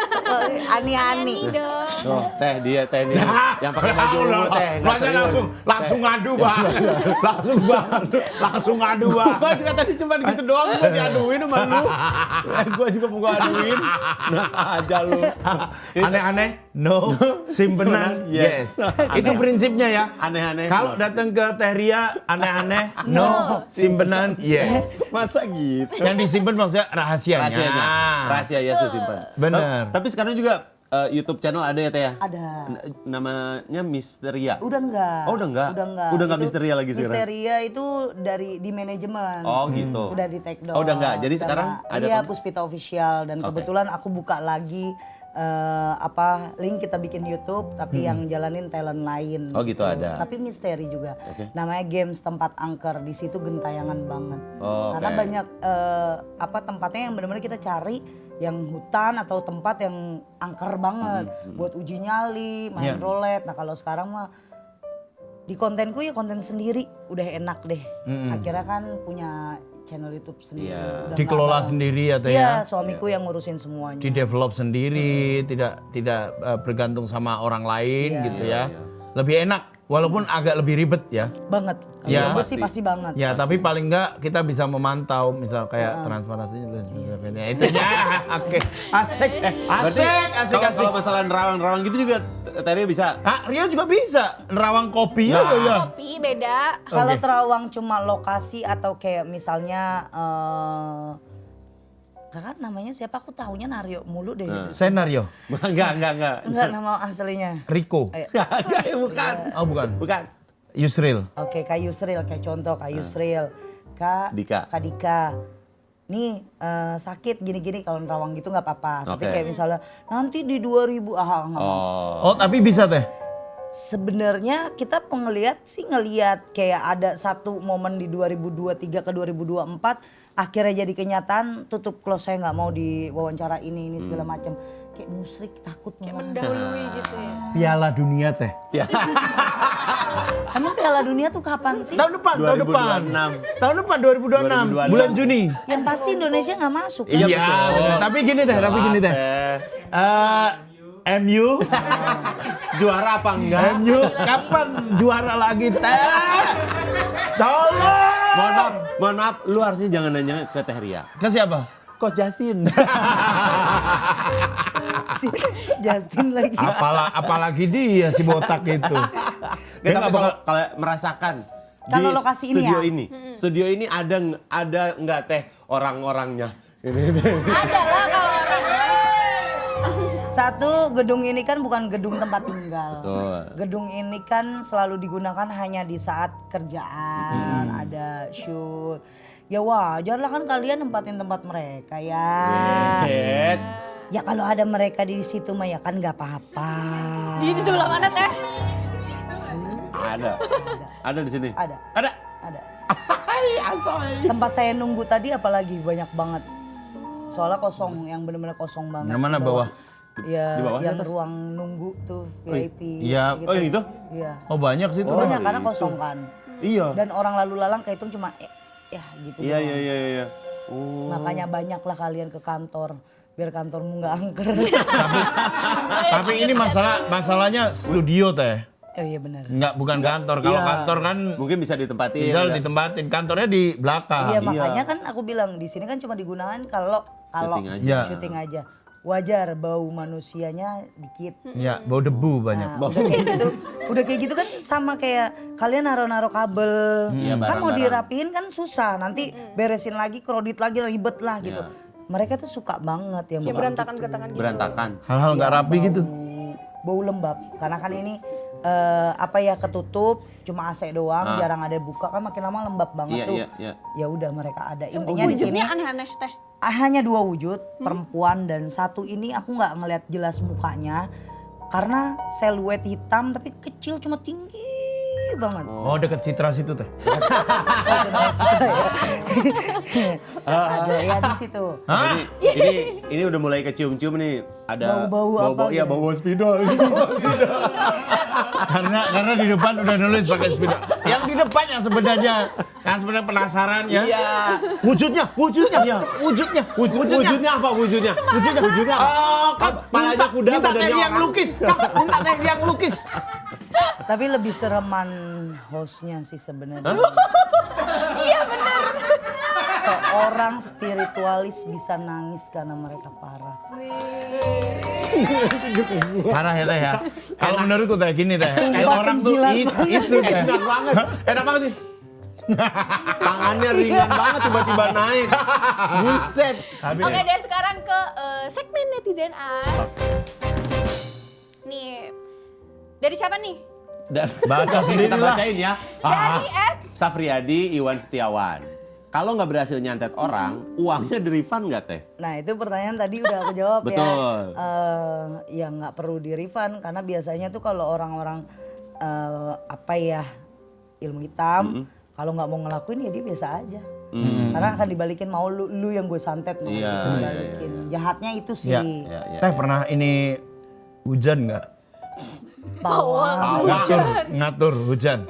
ani-ani. Ini dong. Oh, teh dia teh nih. Yang pakai baju ungu teh. Nggak Makanya serius. langsung ngadu bang. langsung ngadu bang. Gua juga tadi cuma gitu doang gua diaduin sama lu. Gua juga mau gua aduin. Enak aja lu. Aneh-aneh, no. Simpenan, yes. Itu prinsipnya ya. Aneh-aneh. Kalau datang ke Teh Ria, aneh-aneh, no. Simpenan, yes. Masa gitu? Yang disimpan maksudnya rahasianya. Rahasianya. Rahasia ya simpan. Bener. Tapi sekarang juga YouTube channel ada ya Teh ya? Ada. Namanya Misteria. Udah enggak. Oh, udah enggak? Udah Udah enggak Misteria lagi sekarang? Misteria itu di manajemen. Oh gitu. Udah di take down. Oh, udah enggak? Jadi sekarang ada Iya, tem- Puspita Official dan kebetulan aku buka lagi link kita bikin YouTube tapi yang jalanin talent lain. Oh, gitu ada. Tapi misteri juga. Oke. Namanya Games Tempat Angker. Di situ gentayangan banget. Oh, Karena oke. banyak tempatnya yang benar-benar kita cari yang hutan atau tempat yang angker banget buat uji nyali, main Iya. roulette. Nah, kalau sekarang mah di kontenku ya konten sendiri udah enak deh. Akhirnya kan punya channel YouTube sendiri. Iya. Udah Dikelola nggak bareng. sendiri ya Teh Iya, ya. suamiku yang ngurusin semuanya. Di develop sendiri, tidak bergantung sama orang lain gitu ya. Lebih enak walaupun agak lebih ribet ya. Banget. Ya. Ribet sih pasti banget. Ya, tapi paling enggak kita bisa memantau misal kayak transparansinya dan sebagainya. Itu ya. Oke. Asik. Berarti Asik. kalau masalah nerawang-nerawang gitu juga Teh bisa. Ah, Rio juga bisa nerawang kopi ya. ya. Kopi beda. Kalau Oke. terawang cuma lokasi atau kayak misalnya kakak namanya siapa aku tahunya Naryo mulu deh. Senario Enggak. Enggak nama aslinya. Rico. Enggak, bukan. Oh, bukan. Bukan. Yusril. Oke, Kak Yusril, kayak contoh Kak Yusril. Kak Dika. Kak Dika. Nih sakit gini-gini kalau nerawang gitu nggak apa-apa. Tapi Oke. kayak misalnya nanti di 2000 nggak mau. Oh, tapi bisa Teh. Sebenarnya kita ngelihat kayak ada satu momen di 2023 ke 2024 akhirnya jadi kenyataan tutup close saya nggak mau diwawancara ini segala macam. Kayak musrik takut Kayak ngomong. mendahului gitu ya. Piala Dunia Teh. Emang Piala Dunia tuh kapan sih? Tahun depan. 2026. Tahun depan 2026. 2026. Bulan Juni. Yang pasti Indonesia nggak masuk. Kan? Iya, betul. bener. Tapi gini Teh, MU Juara apa enggak? MU kapan juara lagi Teh? Tolong. Mohon maaf, lu harusnya jangan nanya ke Teh Ria. Ke siapa? Coach Justin. Si Justin lagi. Apalagi dia si botak itu. Dia Nggak, nggak tapi bakal. kalau merasakan Kalau di lokasi ini studio ya? ini, studio ini ada nggak Teh orang-orangnya? Ini. Ada lah kalau orang. Satu, gedung ini kan bukan gedung tempat tinggal. Betul. Gedung ini kan selalu digunakan hanya di saat kerjaan, ada shoot. Ya wajar lah kan kalian nempatin tempat mereka ya. Head. Ya kalau ada mereka di situ mah ya kan nggak apa-apa. Di sebelah mana teh? Ada di sini. Ada. Ada. Ada. Hai, asoy. Tempat saya nunggu tadi apalagi banyak banget. Soalnya kosong, yang benar-benar kosong banget. Yang mana Di bawah? Ya, Di bawah, yang atas? ruang nunggu tuh VIP. Iya. Oh, yang itu? Iya. Oh banyak sih tuh. Banyak Oh, karena itu. kosong kan. Iya. Dan orang lalu lalang kehitung cuma ya gitu. Iya, doang. iya. Oh. Makanya banyaklah kalian ke kantor biar kantormu nggak angker. Tapi ini masalahnya studio Teh. Oh iya benar. Enggak, bukan kantor. Kalau Iya. kantor kan Mungkin bisa ditempatin. misal enggak? ditempatin. Kantornya di belakang. Iya makanya kan aku bilang di sini kan cuma digunakan kalau Syuting aja. Iya. syuting aja. Wajar bau manusianya dikit. Ya, bau debu banyak. Nah, udah kayak gitu kan sama kayak kalian naro-naro kabel. Iya, Kan mau barang-barang. dirapiin kan susah. Nanti beresin lagi, kredit lagi ribet lah gitu. Mereka tuh suka banget yang Kayak bau berantakan-berantakan gitu. Berantakan. Hal-hal nggak rapi gitu. bau lembab. Karena kan ini ketutup cuma AC doang, jarang ada buka kan makin lama lembab banget Iya, tuh. iya. Ya udah mereka ada. Intinya di sini Wujudnya aneh-aneh teh. hanya 2 wujud, perempuan dan satu ini aku nggak ngelihat jelas mukanya karena siluet hitam tapi kecil cuma tinggi banget. Oh dekat Citra situ teh. Ada ya di situ. Hah? Ini udah mulai kecium-cium nih. Ada Bau-bau apa iya gitu? bau spidol. Karena di depan udah nulis pakai spidol. Yang di depan yang sebenarnya penasaran ya. Iya. Wujudnya. Wujudnya apa wujudnya? Wujudnya apa? Kepalanya kuda, minta badannya teh yang orang. lukis. Minta teh yang lukis. Tapi lebih sereman hostnya sih sebenarnya. Iya benar. Seorang spiritualis bisa nangis karena mereka parah. Parah ya teh ya. Kalau menurutku teh gini teh. Sumpah Orang tuh penjilat itu teh. Enak banget. Enak banget nih. Tangannya ringan banget tiba-tiba naik. Buset. Oke, dan sekarang ke segmen netizen art. Nih, dari siapa nih? Dan Baca sendiri kita lah. bacain ya. Dari Safriyadi Iwan Setiawan. Kalau nggak berhasil nyantet orang, uangnya di-refund nggak teh? Nah itu pertanyaan tadi udah aku jawab Betul. ya. Ya nggak perlu di refund karena biasanya tuh kalau orang-orang ilmu hitam kalau nggak mau ngelakuin ya dia biasa aja. Karena akan dibalikin mau lu yang gue santet mau Iya, gitu dibalikin. Jahatnya itu sih. Ya. Teh pernah ini hujan nggak? Bawang. Ngatur hujan.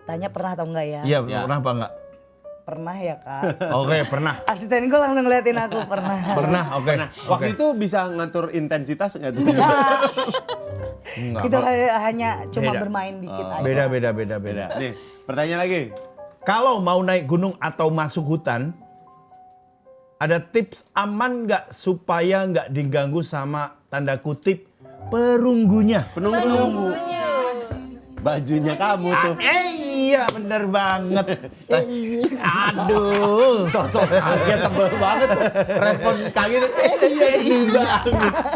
Tanya pernah atau enggak ya? Iya, Ya. pernah apa enggak? Pernah ya kak. Oke, pernah. Asisten gue langsung ngeliatin aku pernah. Pernah, oke. Waktu itu bisa ngatur intensitas nggak tuh? Enggak, Itu kalau- hanya cuma Beda. bermain dikit aja. Beda. Nih, pertanyaan lagi. Kalau mau naik gunung atau masuk hutan, ada tips aman nggak supaya nggak diganggu sama tanda kutip perunggunya? Penunggu. Bajunya kamu tuh. Iya, bener banget. Aduh. Sosok kaget sebel banget tuh. Respon kaget. Iya.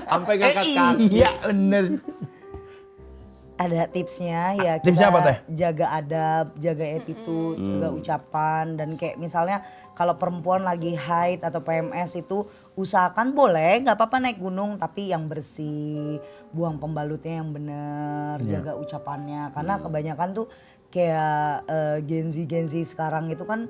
Sampai ngangkat kaki. Iya, bener. Ada tipsnya ya Tipsnya apa, Teh? jaga adab, jaga attitude, jaga ucapan dan kayak misalnya kalau perempuan lagi haid atau PMS itu usahakan boleh nggak apa-apa naik gunung tapi yang bersih, buang pembalutnya yang bener, jaga ucapannya karena kebanyakan tuh kayak Gen Z sekarang itu kan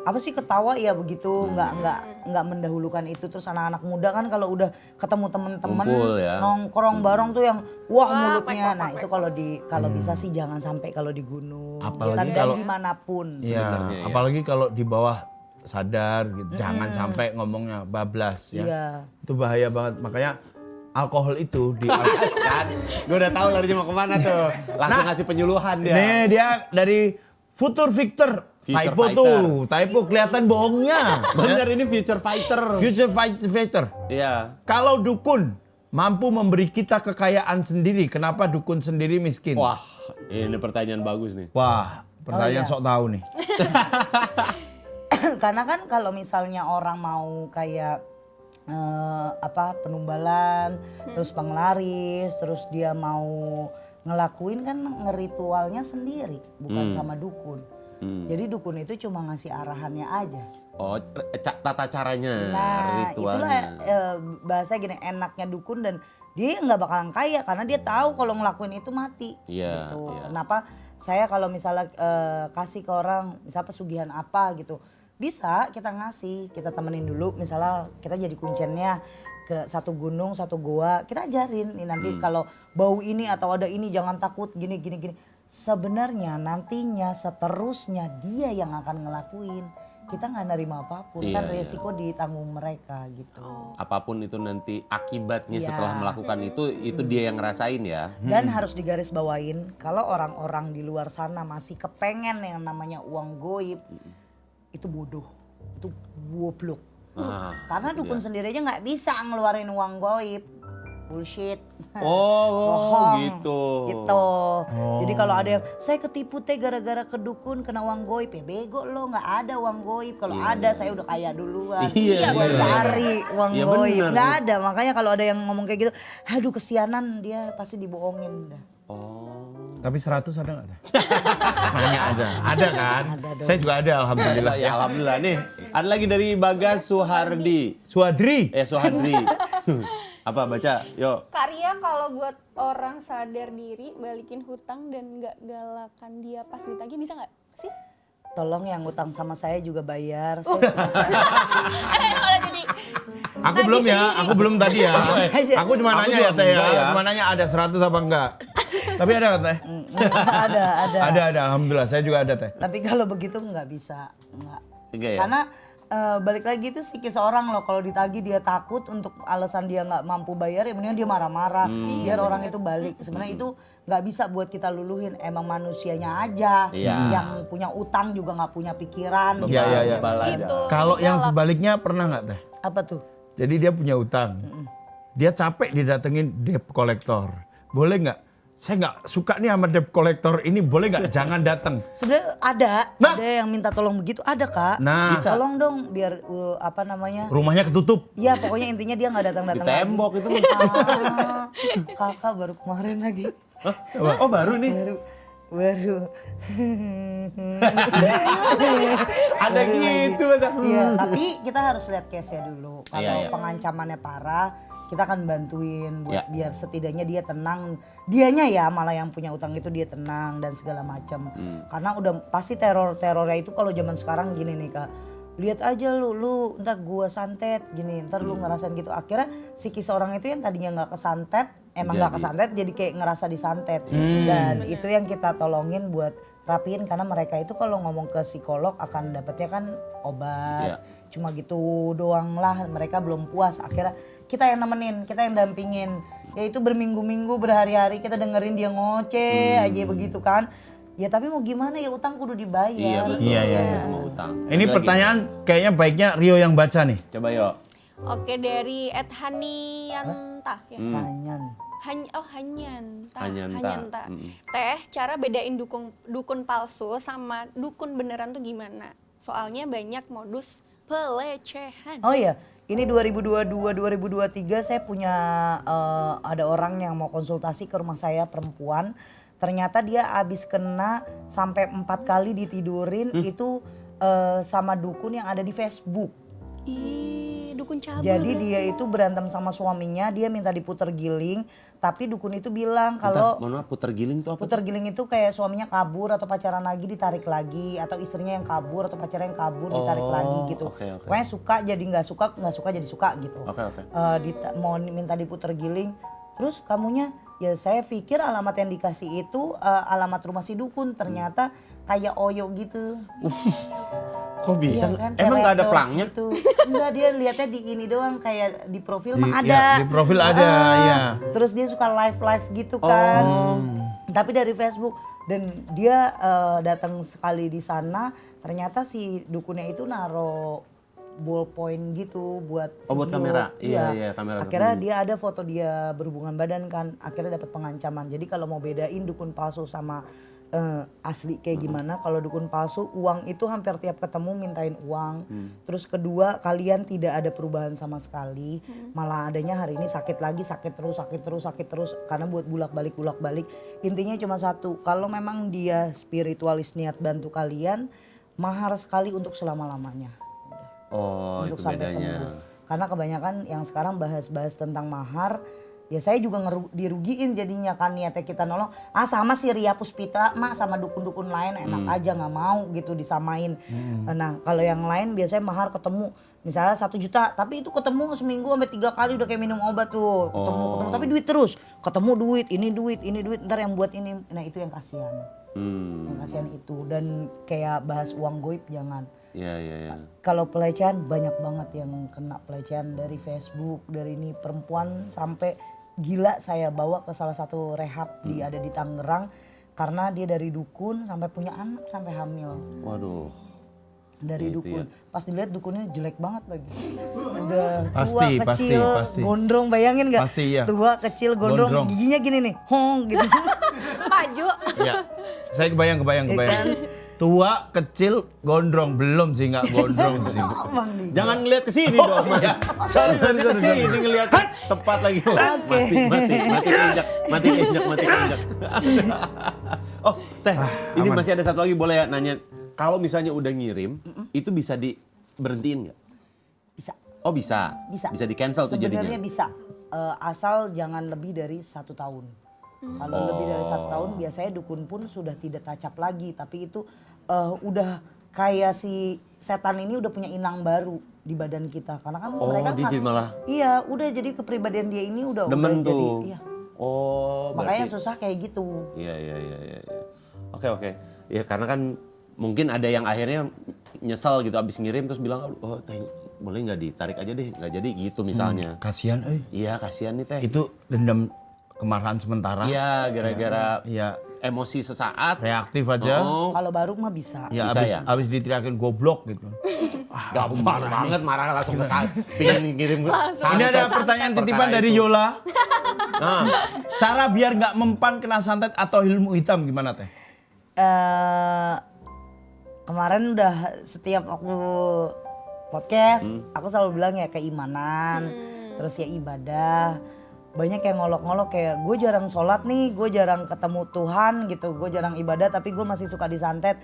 apa sih ketawa ya begitu nggak mendahulukan itu terus anak-anak muda kan kalau udah ketemu temen-temen Kumpul ya. nongkrong bareng tuh yang wah mulutnya nah itu kalau bisa sih jangan sampai kalau di gunung Apalagi dan kalau- dimanapun Sebenarnya Iya, ya. apalagi kalau di bawah sadar gitu. Jangan sampai ngomongnya bablas ya. Iya. Itu bahaya banget. Makanya alkohol itu di Kan, gue udah tahu larinya mau kemana tuh. Langsung ngasih penyuluhan dia. Nih dia dari Future Victor. Future Typo Fighter. tuh, typo kelihatan bohongnya. Bener ini future fighter. Future Fighter. Iya. Kalau dukun mampu memberi kita kekayaan sendiri, kenapa dukun sendiri miskin? Wah, ini pertanyaan bagus nih. Wah, pertanyaan Oh, iya. sok tahu nih. karena kan kalau misalnya orang mau kayak penumbalan terus penglaris terus dia mau ngelakuin kan ngeritualnya sendiri bukan sama dukun. Jadi dukun itu cuma ngasih arahannya aja. Oh, tata caranya, Nah, itulah ritualnya. bahasa gini enaknya dukun dan dia nggak bakalan kaya karena dia tahu kalau ngelakuin itu mati. Iya, Gitu. iya. Kenapa saya kalau misalnya kasih ke orang misalnya pesugihan apa gitu, bisa kita ngasih, kita temenin dulu misalnya kita jadi kuncennya ke satu gunung, satu goa, kita ajarin nih nanti kalau bau ini atau ada ini jangan takut gini. Sebenarnya nantinya seterusnya dia yang akan ngelakuin. Kita nggak nerima apapun, Iya, kan iya. resiko ditanggung mereka gitu. Apapun itu nanti akibatnya Iya. setelah melakukan itu dia yang ngerasain ya. Dan harus digarisbawain kalau orang-orang di luar sana masih kepengen yang namanya uang goib, itu bodoh, itu goblok. Ah, Karena dukun sendiri aja nggak bisa ngeluarin uang goib, bullshit. Oh, Bohong. gitu. Gitu. Jadi kalau ada yang saya ketipu teh gara-gara ke dukun kena uang goib ya bego lo nggak ada uang goib. Kalau ada saya udah kaya duluan. Iya, Gua iya. cari uang Iya, goib bener nggak sih. ada. Makanya kalau ada yang ngomong kayak gitu, aduh kesianan dia pasti dibohongin dah. Oh. Tapi 100 ada nggak? Teh? Nanya aja. Ada kan? Ada dong. Saya juga ada, alhamdulillah. Ya, alhamdulillah nih. Ada lagi dari Bagas Suhardi. Suadri. Suhadri. Apa baca? Yuk. Karya kalau buat orang sadar diri, balikin hutang dan nggak galakan dia pas ditagih, bisa nggak sih? Tolong yang utang sama saya juga bayar. Saya suka Malah jadi Aku nagih belum ya, sendiri. aku belum tadi ya. Aku cuma Aku nanya juga ya Teh ya. enggak ya. Cuma nanya ada 100 apa enggak. Tapi ada nggak, Teh? ada. Ada, alhamdulillah. Saya juga ada, Teh. Tapi kalau begitu nggak bisa, nggak. Enggak ya? Karena balik lagi itu psikis orang loh, kalau ditagih dia takut untuk alasan dia nggak mampu bayar, ya mendingan dia marah-marah biar orang itu balik. Sebenarnya itu nggak bisa buat kita luluhin, emang manusianya aja Iya. yang punya utang juga nggak punya pikiran. Bebal, Iya, iya, iya. bebal aja. Gitu. Kalau yang Galak. sebaliknya pernah nggak, Teh? Apa tuh? Jadi dia punya utang. Dia capek didatengin debt collector. Boleh nggak? Saya nggak suka nih sama debt collector ini, boleh nggak jangan datang? Sebenarnya Nah. ada yang minta tolong begitu, ada Kak. Nah. Bisa. Tolong dong biar apa namanya? Rumahnya ketutup. Iya pokoknya intinya dia nggak datang-datang Di tembok itu mah. Ah, kakak baru kemarin lagi. Oh baru nih. Baru. Ada gitu Mas. Iya, tapi kita harus lihat case-nya dulu. Kalau Iya, iya. pengancamannya parah, kita akan bantuin buat Iya. biar setidaknya dia tenang. Dianya ya malah yang punya utang itu dia tenang dan segala macam. Karena udah pasti terornya itu kalau zaman sekarang gini nih Kak. Lihat aja lu ntar gua santet gini, ntar lu ngerasain gitu. Akhirnya psikis orang itu yang tadinya nggak kesantet, emang nggak kesantet jadi kayak ngerasa disantet. Dan itu yang kita tolongin buat rapiin, karena mereka itu kalau ngomong ke psikolog akan dapetnya kan obat. Iya. Cuma gitu doang lah, mereka belum puas. Akhirnya kita yang nemenin, kita yang dampingin. Ya itu berminggu-minggu, berhari-hari kita dengerin dia ngoceh aja begitu kan. Ya tapi mau gimana ya, utang kudu dibayar. Iya betul. Iya, iya, iya. Sama utang. Ini Ada lagi? pertanyaan kayaknya baiknya Rio yang baca nih. Coba yuk. Oke, dari @haniyanta ya. Hanyan. Hanyanta. Hanyanta. Teh, cara bedain dukun palsu sama dukun beneran tuh gimana? Soalnya banyak modus pelecehan. Oh iya, ini 2022-2023 saya punya ada orang yang mau konsultasi ke rumah saya, perempuan. Ternyata dia abis kena sampai 4 kali ditidurin itu sama dukun yang ada di Facebook. Ih, dukun cabul. Jadi dia itu berantem sama suaminya, dia minta diputer giling, tapi dukun itu bilang Bentar, kalau mohon maaf, puter giling tuh apa? puter giling itu kayak suaminya kabur atau pacaran lagi ditarik lagi, atau istrinya yang kabur atau pacarnya yang kabur ditarik lagi gitu. oke. Pokoknya suka jadi nggak suka jadi suka gitu. Oke. Mau minta diputer giling, terus kamunya ya saya pikir alamat yang dikasih itu alamat rumah si dukun, ternyata kayak Oyo gitu. Kok bisa? Iya kan, Emang nggak ada kayak pelangnya? Gitu. Enggak, dia lihatnya di ini doang, kayak di profil mah ada. ya, di profil ada, iya. Terus dia suka live gitu kan. Tapi dari Facebook, dan dia datang sekali di sana, ternyata si dukunnya itu naro ballpoint gitu buat Oh, buat video. kamera. Iya, kamera. Akhirnya dia ada foto dia berhubungan badan kan, akhirnya dapat pengancaman. Jadi kalau mau bedain dukun palsu sama asli kayak gimana, kalau dukun palsu uang itu hampir tiap ketemu mintain uang. Terus kedua, kalian tidak ada perubahan sama sekali, malah adanya hari ini sakit lagi, sakit terus karena buat bulak-balik. Intinya cuma satu, kalau memang dia spiritualis niat bantu kalian, mahar sekali untuk selama-lamanya. Oh, Untuk itu sampai bedanya. sembuh. Karena kebanyakan yang sekarang bahas-bahas tentang mahar, ya saya juga dirugiin jadinya kan, niatnya kita nolong. Sama si Ria Puspita mak sama dukun-dukun lain enak aja nggak mau gitu disamain. Nah kalau yang lain biasanya mahar ketemu misalnya 1 juta, tapi itu ketemu seminggu sampai 3 kali udah kayak minum obat tuh. Ketemu tapi duit terus. Ketemu duit, ini duit, ntar yang buat ini. Nah itu yang kasihan. Yang kasihan itu, dan kayak bahas uang goib jangan. Iya. Kalau pelecehan banyak banget yang kena pelecehan dari Facebook, dari ini perempuan sampai gila saya bawa ke salah satu rehab ada di Tangerang karena dia dari dukun sampai punya anak sampai hamil. Waduh. Dari Gitu dukun. ya. Pas dilihat dukunnya jelek banget lagi. Udah tua, Pasti, kecil, pasti. gondrong, bayangin nggak? Pasti, iya. Tua, kecil, gondrong, giginya gini nih, hong gitu. Maju. Ya. Saya kebayang. Ya kan? Tua, kecil, gondrong. Belum sih, nggak gondrong sih. Bang Di. Jangan ngeliat ke sini dong, Mas. Sorry, ke sini ngeliat tepat lagi. Oke. Mati keinjak. Oh, Teh, ini aman. masih ada satu lagi, boleh ya nanya. Kalau misalnya udah ngirim, itu bisa diberhentiin nggak? Bisa. Oh bisa. Bisa. Bisa di cancel tuh jadinya. Sebenarnya bisa. asal jangan lebih dari 1 tahun. Kalau lebih dari 1 tahun biasanya dukun pun sudah tidak tacap lagi, tapi itu udah kayak si setan ini udah punya inang baru di badan kita, karena kan mereka dia malah iya udah jadi kepribadian dia ini udah demen jadi tuh. iya. Oh, Makanya berarti susah kayak gitu. Iya. Oke. Ya karena kan mungkin ada yang akhirnya nyesel gitu abis ngirim terus bilang, oh teh boleh nggak ditarik aja deh, nggak jadi gitu misalnya. Kasihan Iya kasihan nih teh. Itu dendam kemarahan sementara. Iya gara-gara Iya, emosi sesaat. reaktif aja. Oh, Kalau baru mah bisa. Ya Bisa abis, ya? abis diteriakin goblok gitu. gampang banget marah langsung ke sana. Pengen ngirim Ini ada pertanyaan titipan dari Yola. Nah, Cara biar nggak mempan kena santet atau ilmu hitam gimana teh? Kemarin udah setiap aku podcast, aku selalu bilang ya keimanan, terus ya ibadah. Banyak yang ngolok-ngolok kayak gue jarang sholat nih, gue jarang ketemu Tuhan gitu, gue jarang ibadah tapi gue masih suka disantet.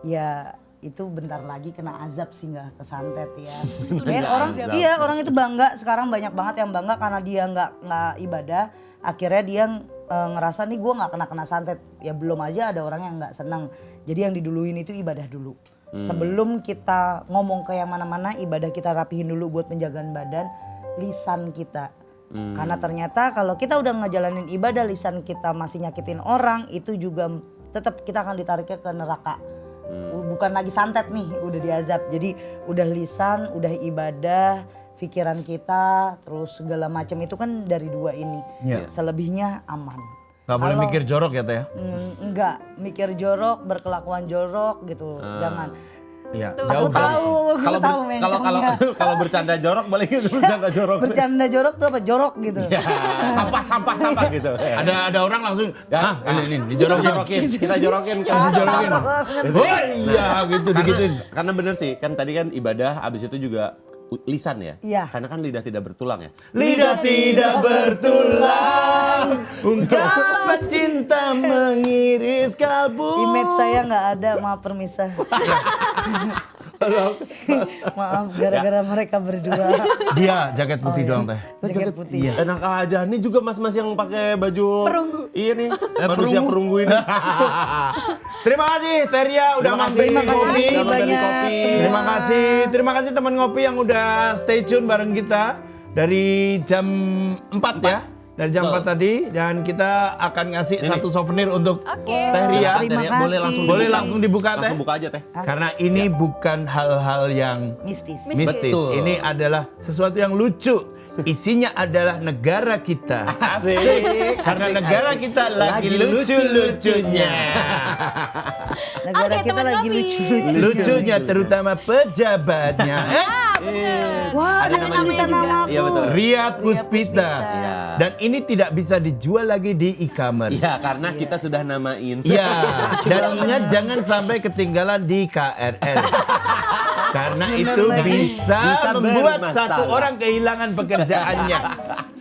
Ya itu bentar lagi kena azab sih nggak kesantet ya. Orang itu bangga, sekarang banyak banget yang bangga karena dia nggak ibadah, akhirnya dia ngerasa nih gue nggak kena santet. Ya belum aja ada orang yang nggak senang. Jadi yang diduluin itu ibadah dulu. Sebelum kita ngomong ke yang mana-mana, ibadah kita rapihin dulu buat penjagaan badan, lisan kita. Karena ternyata kalau kita udah ngejalanin ibadah, lisan kita masih nyakitin orang, itu juga tetap kita akan ditariknya ke neraka. Bukan lagi santet nih, udah diazab. Jadi udah lisan, udah ibadah, pikiran kita, terus segala macam itu kan dari 2 ini. Iya. Selebihnya aman. Nggak boleh Kalau- mikir jorok ya teh ya? Enggak, mikir jorok, berkelakuan jorok gitu. Jangan. Iya. Aku tahu kalau mencongnya. kalau bercanda jorok balik gitu bercanda jorok. Bercanda jorok tuh apa? Jorok gitu. Ya, sampah gitu. Ada orang langsung, Ya, ini dijorokin. Kita jorokin kan. Dijorokin. Oh iya gitu digituin. Karena bener sih, kan tadi kan ibadah abis itu juga lisan ya. Iya. Karena kan lidah tidak bertulang ya. Lidah tidak bertulang, ungkapan cinta mengiris kalbu. Image saya nggak ada, maaf permisah. Maaf gara-gara mereka berdua. Dia jaket putih doang teh. Jaket putih. Enak aja. Ini juga mas-mas yang pakai baju Perunggu. Iya nih, manusia perunggu ini. Terima kasih Teria udah mampir Terima di kasih Ngopi. banyak semua. Terima kasih teman ngopi yang udah stay tune bareng kita dari jam 4 ya. Dari jam 4 tadi dan kita akan ngasih satu souvenir untuk Oke. Teria. Terima kasih. Boleh langsung dibuka teh. Langsung buka aja teh. Karena ini bukan hal-hal yang Mistis. mistis. Betul. Ini adalah sesuatu yang lucu. Isinya adalah negara kita. Asik. Karena negara kita lagi lucu-lucunya. Negara Oke, kita teman lagi ngopi. lucu-lucu. Lucunya terutama pejabatnya. Wah, ada yang tulisan nama aku. Iya betul. Riyad Puspita. Puspita. Iya. Dan ini tidak bisa dijual lagi di e-commerce. Iya, karena kita sudah namain. Iya. Dan ingat jangan sampai ketinggalan di KRL. Karena Bener itu lagi. bisa membuat bermasalah. satu orang kehilangan pekerjaannya.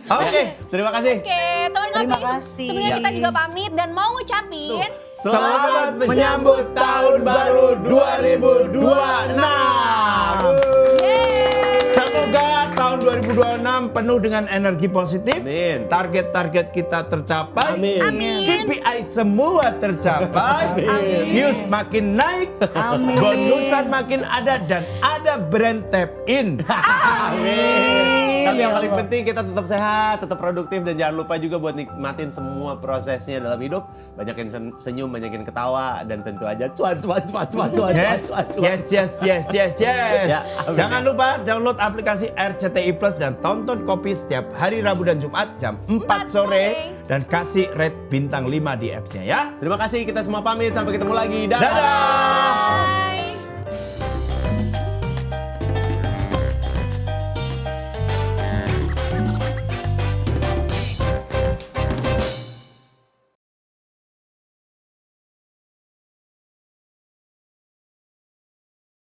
Oke. Terima kasih. Oke, teman Terima ngopi. kasih. Sebelumnya kita juga pamit dan mau ngucapin Selamat menyambut tahun baru 2026. Semoga tahun 2026 penuh dengan energi positif. Amin. Target-target kita tercapai. Amin. Amin. KPI semua tercapai. Views makin naik. Amin. Bonusan makin ada dan ada brand tap in. Amin. Tapi yang Ya paling Allah. penting kita tetap sehat, tetap produktif dan jangan lupa juga buat nikmatin semua prosesnya dalam hidup. Banyakin senyum, banyakin ketawa dan tentu aja cuan. Yes. Ya, amin. Jangan lupa download aplikasi RCTI Plus dan tonton Kopi setiap hari Rabu dan Jumat jam 4 sore dan kasih rate bintang 5 di apps-nya ya. Terima kasih, kita semua pamit. Sampai ketemu lagi. Dadah!